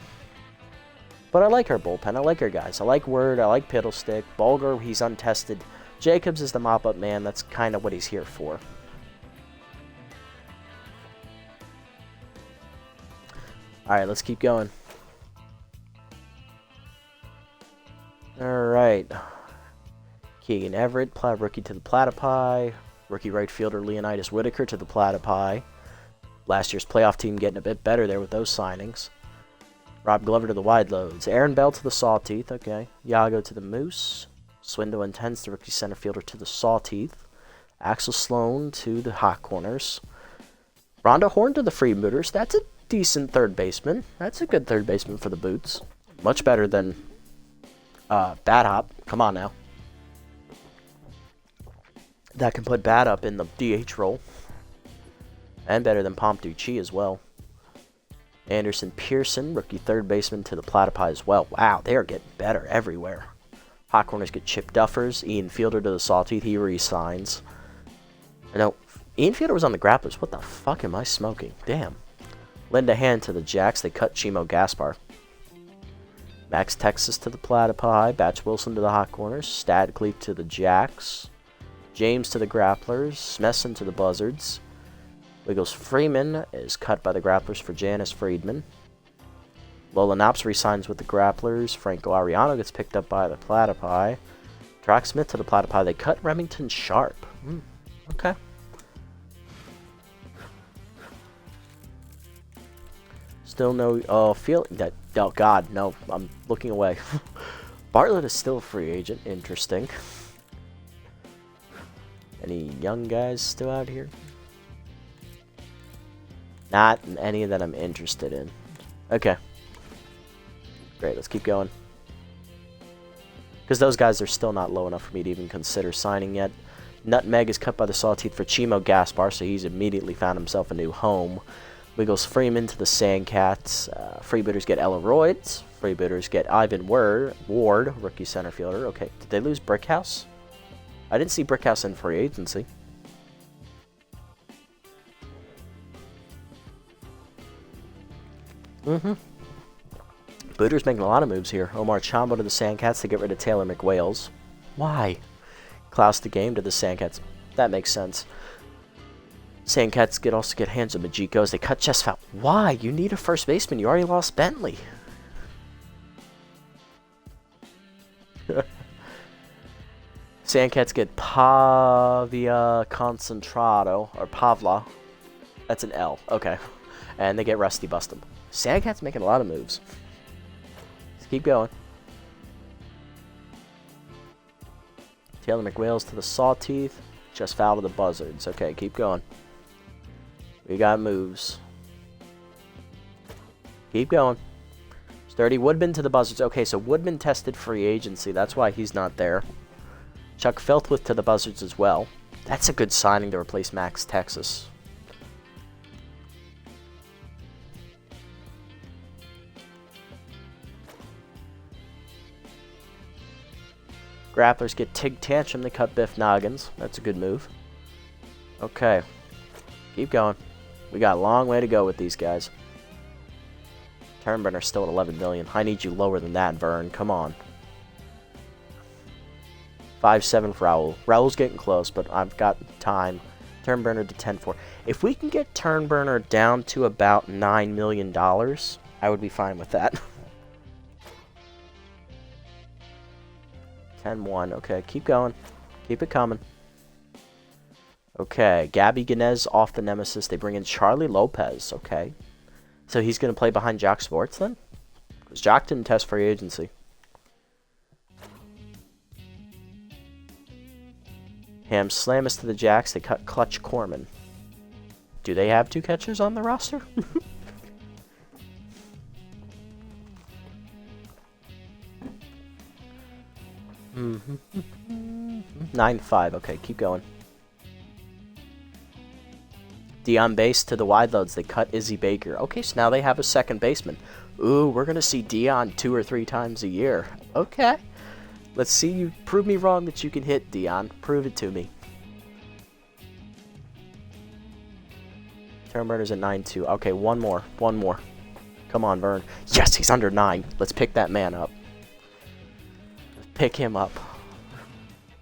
But I like her bullpen. I like her guys. I like Word. I like Piddlestick. Bulger, he's untested. Jacobs is the mop-up man. That's kind of what he's here for. Alright, let's keep going. Alright. Keegan Everett, rookie to the Platypi. Rookie right fielder Leonidas Whitaker to the Platypi. Last year's playoff team getting a bit better there with those signings. Rob Glover to the Wide Loads. Aaron Bell to the Sawteeth. Okay. Yago to the Moose. Swindle Intense, the rookie center fielder, to the Sawteeth. Axel Sloan to the Hot Corners. Rhonda Horn to the Freebooters. That's a decent third baseman. That's a good third baseman for the Boots. Much better than Bad Hop. Come on now. That can put Bad Up in the DH role. And better than Pompey Chi as well. Anderson Pearson, rookie third baseman, to the Platypi as well. Wow, they are getting better everywhere. Hot Corners get Chip Duffers. Ian Fielder to the Sawtooth. He re-signs. No, Ian Fielder was on the Grapplers. What the fuck am I smoking? Damn. Linda Hand to the Jacks. They cut Chimo Gaspar. Max Texas to the Platypi. Batch Wilson to the Hot Corners. Stadcliffe to the Jacks. James to the Grapplers. Smesson to the Buzzards. Wiggles Freeman is cut by the Grapplers for Janice Friedman. Lola Knops resigns with the Grapplers. Franco Ariano gets picked up by the Platypi. Drac Smith to the Platypi. They cut Remington Sharp. Okay. Still no... Oh, that... Oh, God, no. I'm looking away. Bartlett is still a free agent. Interesting. Any young guys still out here? Not any that I'm interested in. Okay. Great, let's keep going. Because those guys are still not low enough for me to even consider signing yet. Nutmeg is cut by the Sawteeth for Chimo Gaspar, so he's immediately found himself a new home. Wiggles Freeman to the Sandcats. Freebooters get Ella Royds. Freebooters get Ivan Ward, rookie center fielder. Okay, did they lose Brickhouse? I didn't see Brickhouse in free agency. Booter's making a lot of moves here. Omar Chambo to the Sandcats to get rid of Taylor McWales. Why? Klaus the Game to the Sandcats. That makes sense. Sandcats also get hands of Majikos. They cut Chest Foul. Why? You need a first baseman. You already lost Bentley. Sandcats get Pavia Concentrado. Or Pavla. That's an L. Okay. And they get Rusty Bustum. Sandcats making a lot of moves. Keep going. Taylor McWales to the Sawteeth. Just foul to the Buzzards. Okay, keep going. We got moves. Keep going. Sturdy Woodman to the Buzzards. Okay, so Woodman tested free agency. That's why he's not there. Chuck Feltwith to the Buzzards as well. That's a good signing to replace Max Texas. Grapplers get Tig Tantrum. They cut Biff Noggins. That's a good move. Okay. Keep going. We got a long way to go with these guys. Turnburner's still at 11 million. I need you lower than that, Vern. Come on. 5-7 for Raul. Raul's getting close, but I've got time. Turnburner to 10-4. If we can get Turnburner down to about $9 million, I would be fine with that. 10-1. Okay, keep going. Keep it coming. Okay, Gabby Ganez off the Nemesis. They bring in Charlie Lopez. Okay. So he's going to play behind Jock Sports then? Because Jock didn't test free agency. Ham Slamus to the Jacks. They cut Clutch Corman. Do they have 2 catchers on the roster? 9-5. Okay, keep going. Dion base to the wide loads. They cut Izzy Baker. Okay, so now they have a second baseman. Ooh, we're going to see Dion 2 or 3 times a year. Okay. Let's see you prove me wrong that you can hit, Dion. Prove it to me. Turnburner's at 9-2. Okay, one more. One more. Come on, Vern. Yes, he's under 9. Let's pick that man up. Let's pick him up.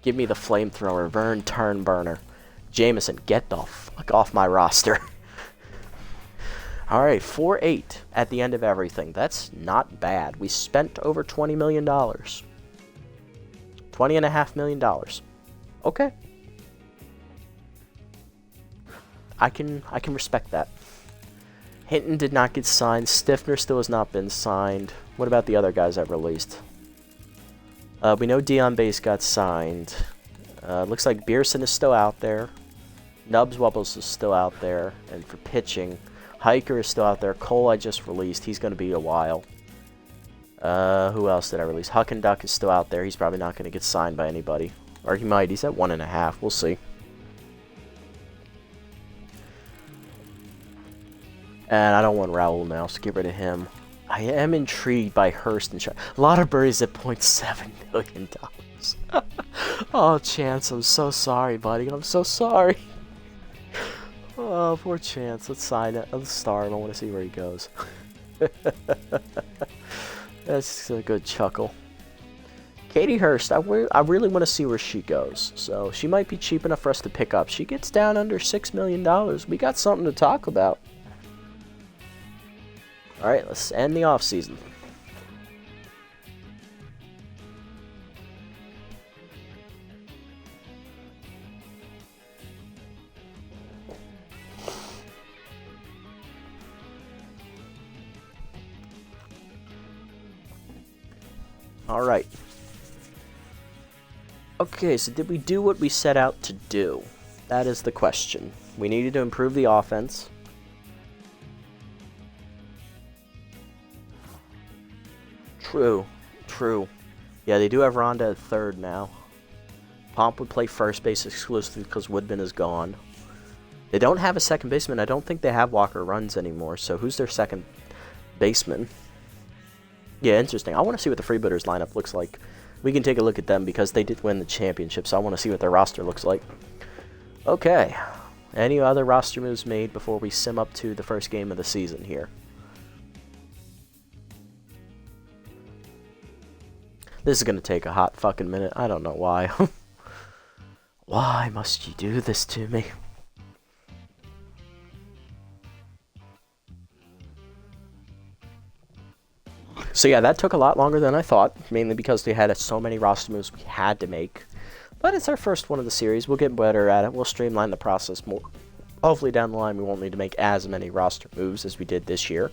Give me the flamethrower, Vern Turnburner. Jameson, get the fuck off my roster. Alright, 4-8 at the end of everything. That's not bad. We spent over $20 million. $20.5 million. Okay. I can respect that. Hinton did not get signed. Stiffner still has not been signed. What about the other guys I've released? We know Dion Base got signed. Looks like Beerson is still out there. Nubs Wubbles is still out there. And for pitching, Hiker is still out there. Cole I just released. He's going to be a while. Who else did I release? Huck and Duck is still out there. He's probably not going to get signed by anybody. Or he might. He's at 1.5. We'll see. And I don't want Raul now, so get rid of him. I am intrigued by Hurst and Lauderberry's at $0.7 million. Oh, Chance, I'm so sorry, buddy. I'm so sorry. Oh, poor Chance. Let's sign it. Let's start him. I want to see where he goes. That's a good chuckle. Katie Hurst, I really want to see where she goes. So she might be cheap enough for us to pick up. She gets down under $6 million. We got something to talk about. All right, let's end the offseason. All right. Okay, so did we do what we set out to do? That is the question. We needed to improve the offense. True. Yeah, they do have Rhonda at third now. Pomp would play first base exclusively because Woodman is gone. They don't have a second baseman. I don't think they have Walker Runs anymore. So who's their second baseman? Yeah, interesting. I want to see what the Freebooters lineup looks like. We can take a look at them because they did win the championship, so I want to see what their roster looks like. Okay. Any other roster moves made before we sim up to the first game of the season here? This is going to take a hot fucking minute. I don't know why. Why must you do this to me? So yeah, that took a lot longer than I thought, mainly because we had so many roster moves we had to make. But it's our first one of the series. We'll get better at it. We'll streamline the process more. Hopefully down the line we won't need to make as many roster moves as we did this year.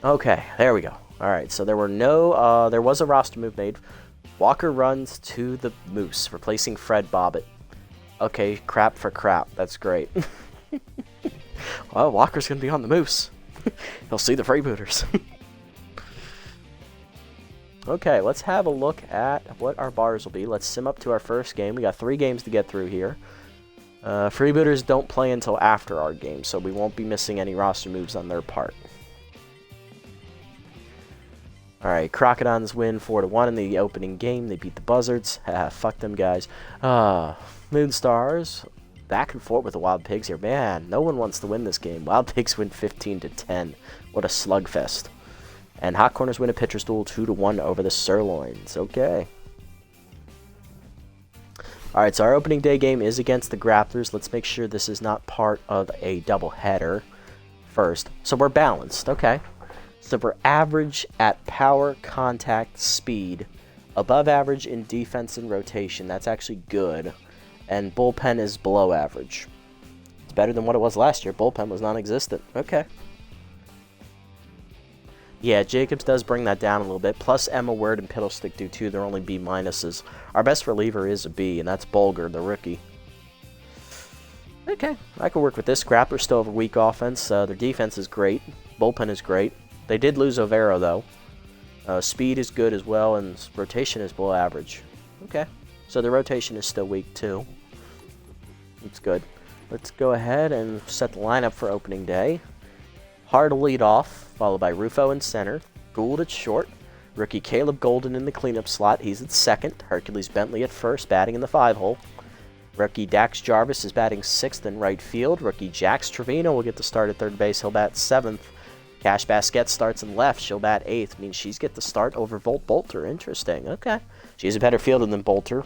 Okay, there we go. Alright, so there was a roster move made. Walker Runs to the Moose, replacing Fred Bobbitt. Okay, crap for crap. That's great. Well, Walker's going to be on the Moose. He'll see the Freebooters. Okay, let's have a look at what our bars will be. Let's sim up to our first game. We got 3 games to get through here. Freebooters don't play until after our game, so we won't be missing any roster moves on their part. Alright, Crocodons win 4-1 in the opening game. They beat the Buzzards. Fuck them guys. Moonstars, back and forth with the Wild Pigs here. Man, no one wants to win this game. Wild Pigs win 15-10. What a slugfest. And Hot Corners win a pitcher's duel 2-1 over the Sirloins. Okay. Alright, so our opening day game is against the Grapplers. Let's make sure this is not part of a doubleheader first. So we're balanced. Okay. So we're average at power, contact, speed. Above average in defense and rotation. That's actually good. And bullpen is below average. It's better than what it was last year. Bullpen was non-existent. Okay. Yeah, Jacobs does bring that down a little bit. Plus Emma Word and Piddlestick do too. They're only B minuses. Our best reliever is a B, and that's Bulger, the rookie. Okay, I can work with this. Grapplers still have a weak offense. Their defense is great. Bullpen is great. They did lose Overo, though. Speed is good as well, and rotation is below average. Okay, so the rotation is still weak, too. It's good. Let's go ahead and set the lineup for opening day. Hard to lead off, followed by Rufo in center. Gould at short. Rookie Caleb Golden in the cleanup slot. He's at second. Hercules Bentley at first, batting in the 5-hole. Rookie Dax Jarvis is batting 6th in right field. Rookie Jax Trevino will get the start at third base. He'll bat 7th. Cash Basquette starts in left. She'll bat 8th. Means she's get the start over Volt Bolter. Interesting. Okay. She's a better fielder than Bolter,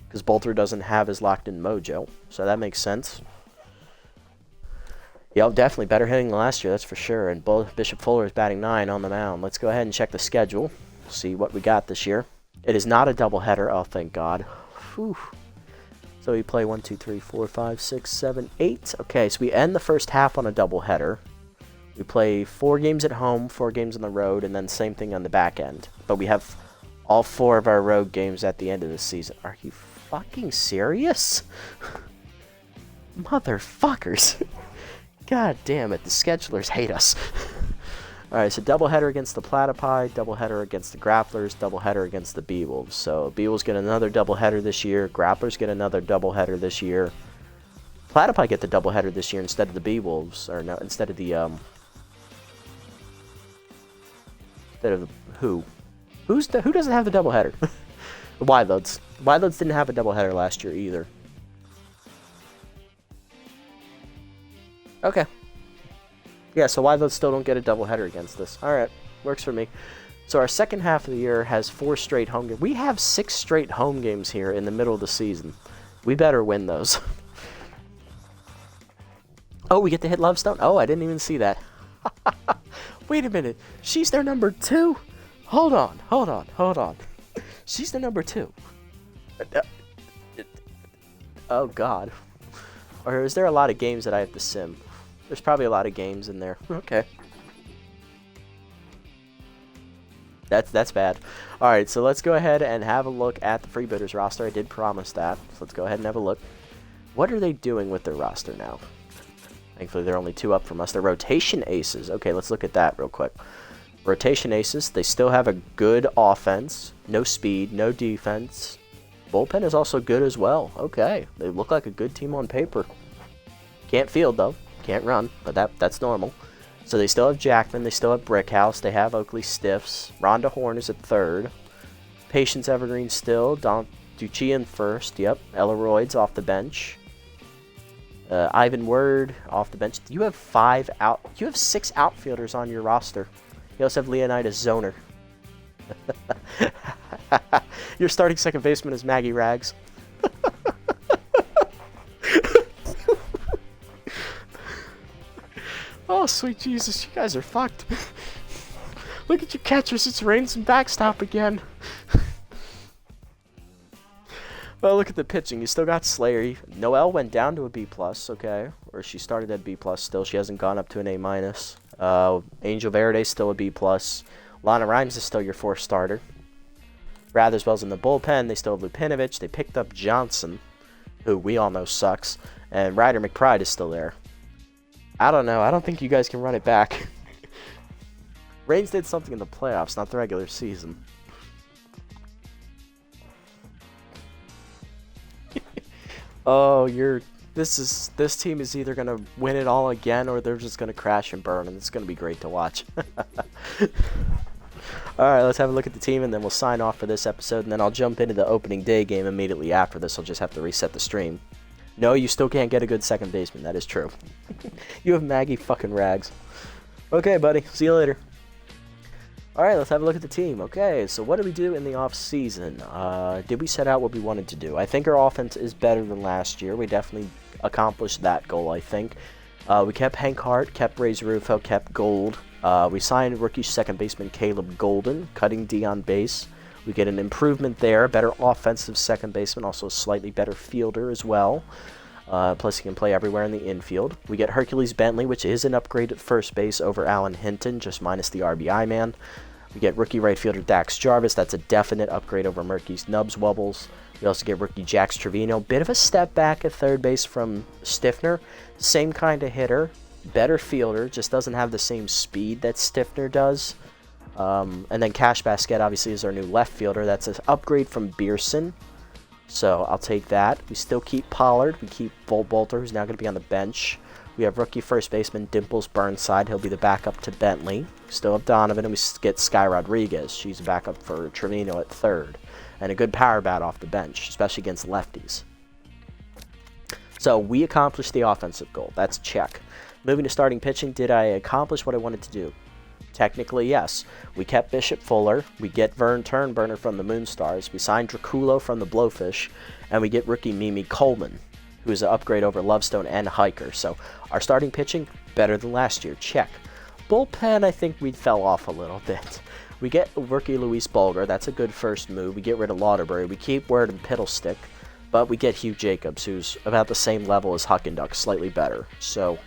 because Bolter doesn't have his locked-in mojo. So that makes sense. Yep, definitely better hitting than last year, that's for sure. And Bishop Fuller is batting 9 on the mound. Let's go ahead and check the schedule. See what we got this year. It is not a doubleheader. Oh, thank God. Whew. So we play 1, 2, 3, 4, 5, 6, 7, 8. Okay, so we end the first half on a doubleheader. We play 4 games at home, 4 games on the road, and then same thing on the back end. But we have all 4 of our road games at the end of the season. Are you fucking serious? Motherfuckers. God damn it, the schedulers hate us. Alright, so doubleheader against the Platypi, doubleheader against the Grapplers, doubleheader against the Beewolves. So Beewolves get another doubleheader this year, Grapplers get another doubleheader this year. Platypi get the doubleheader this year instead of the Beewolves, or no, instead of the who? Who doesn't have the doubleheader? The Wildloads. The Wildloads didn't have a doubleheader last year either. Okay. Yeah, so Wildloads still don't get a doubleheader against us. Alright, works for me. So our second half of the year has 4 straight home games. We have 6 straight home games here in the middle of the season. We better win those. Oh, we get to hit Lovestone? Oh, I didn't even see that. Wait a minute. She's their number 2? Hold on. She's the number 2. Oh, God. Or is there a lot of games that I have to sim? There's probably a lot of games in there. Okay. That's bad. Alright, so let's go ahead and have a look at the Freebooters roster. I did promise that. So let's go ahead and have a look. What are they doing with their roster now? Thankfully, they're only 2 up from us. They're rotation aces. Okay, let's look at that real quick. Rotation aces. They still have a good offense. No speed, no defense. Bullpen is also good as well. Okay, they look like a good team on paper. Can't field, though. Can't run, but that's normal. So they still have Jackman. They still have Brickhouse. They have Oakley Stiffs. Rhonda Horn is at third. Patience Evergreen still. Don Duchian first. Yep. Ella Royd's off the bench. Ivan Word off the bench. You have 6 outfielders on your roster. You also have Leonidas Zoner. Your starting second baseman is Maggie Rags. Oh, sweet Jesus, you guys are fucked. Look at your catchers, it's Reigns and backstop again. Well, look at the pitching. You still got Slayer. Noelle went down to a B+, okay. Or she started at B+, still. She hasn't gone up to an A-. Angel Verde still a B+. Lana Rhymes is still your 4th starter. Ratherswell's in the bullpen. They still have Lupinovich. They picked up Johnson, who we all know sucks. And Ryder McBride is still there. I don't know. I don't think you guys can run it back. Reigns did something in the playoffs, not the regular season. Oh, this team is either gonna win it all again or they're just gonna crash and burn, and it's gonna be great to watch. All right, let's have a look at the team, and then we'll sign off for this episode, and then I'll jump into the opening day game immediately after this. I'll just have to reset the stream. No, you still can't get a good second baseman. That is true. You have Maggie fucking Rags. Okay, buddy. See you later. All right, let's have a look at the team. Okay, so what did we do in the offseason? Did we set out what we wanted to do? I think our offense is better than last year. We definitely accomplished that goal, I think. We kept Hank Hart, kept Rays Rufo, kept Gold. We signed rookie second baseman Caleb Golden, cutting D on base. We get an improvement there, better offensive second baseman, also a slightly better fielder as well. Plus he can play everywhere in the infield. We get Hercules Bentley, which is an upgrade at first base over Alan Hinton, just minus the RBI man. We get rookie right fielder Dax Jarvis. That's a definite upgrade over Murky's Nubs Wubbles. We also get rookie Jax Trevino. Bit of a step back at third base from Stiffner. Same kind of hitter, better fielder, just doesn't have the same speed that Stiffner does. And then Cash Basket obviously is our new left fielder. That's an upgrade from Beerson. So I'll take that. We still keep Pollard. We keep Volt Bolter, who's now going to be on the bench. We have rookie first baseman Dimples Burnside. He'll be the backup to Bentley. Still have Donovan, and we get Sky Rodriguez. She's a backup for Trevino at third. And a good power bat off the bench, especially against lefties. So we accomplished the offensive goal. That's check. Moving to starting pitching, did I accomplish what I wanted to do? Technically, yes. We kept Bishop Fuller. We get Vern Turnburner from the Moonstars. We signed Draculo from the Blowfish. And we get rookie Mimi Coleman, who is an upgrade over Lovestone and Hiker. So our starting pitching, better than last year. Check. Bullpen, I think we fell off a little bit. We get rookie Luis Bulgar. That's a good first move. We get rid of Lauderbury. We keep Word and Piddlestick. But we get Hugh Jacobs, who's about the same level as Huck and Duck, slightly better. So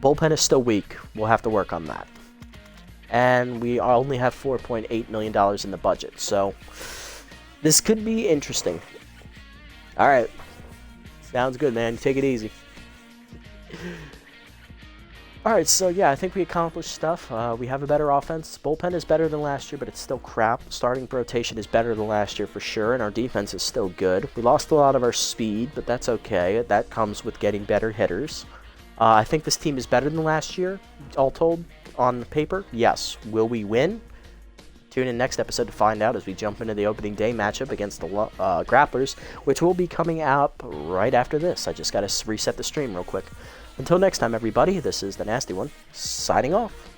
bullpen is still weak. We'll have to work on that. And we only have $4.8 million in the budget. So this could be interesting. All right. Sounds good, man. Take it easy. All right, so yeah, I think we accomplished stuff. We have a better offense. Bullpen is better than last year, but it's still crap. Starting rotation is better than last year for sure, and our defense is still good. We lost a lot of our speed, but that's okay. That comes with getting better hitters. I think this team is better than last year, all told, on paper. Yes. Will we win? Tune in next episode to find out as we jump into the opening day matchup against the Grapplers, which will be coming up right after this. I just got to reset the stream real quick. Until next time, everybody, this is the Nasty One, signing off.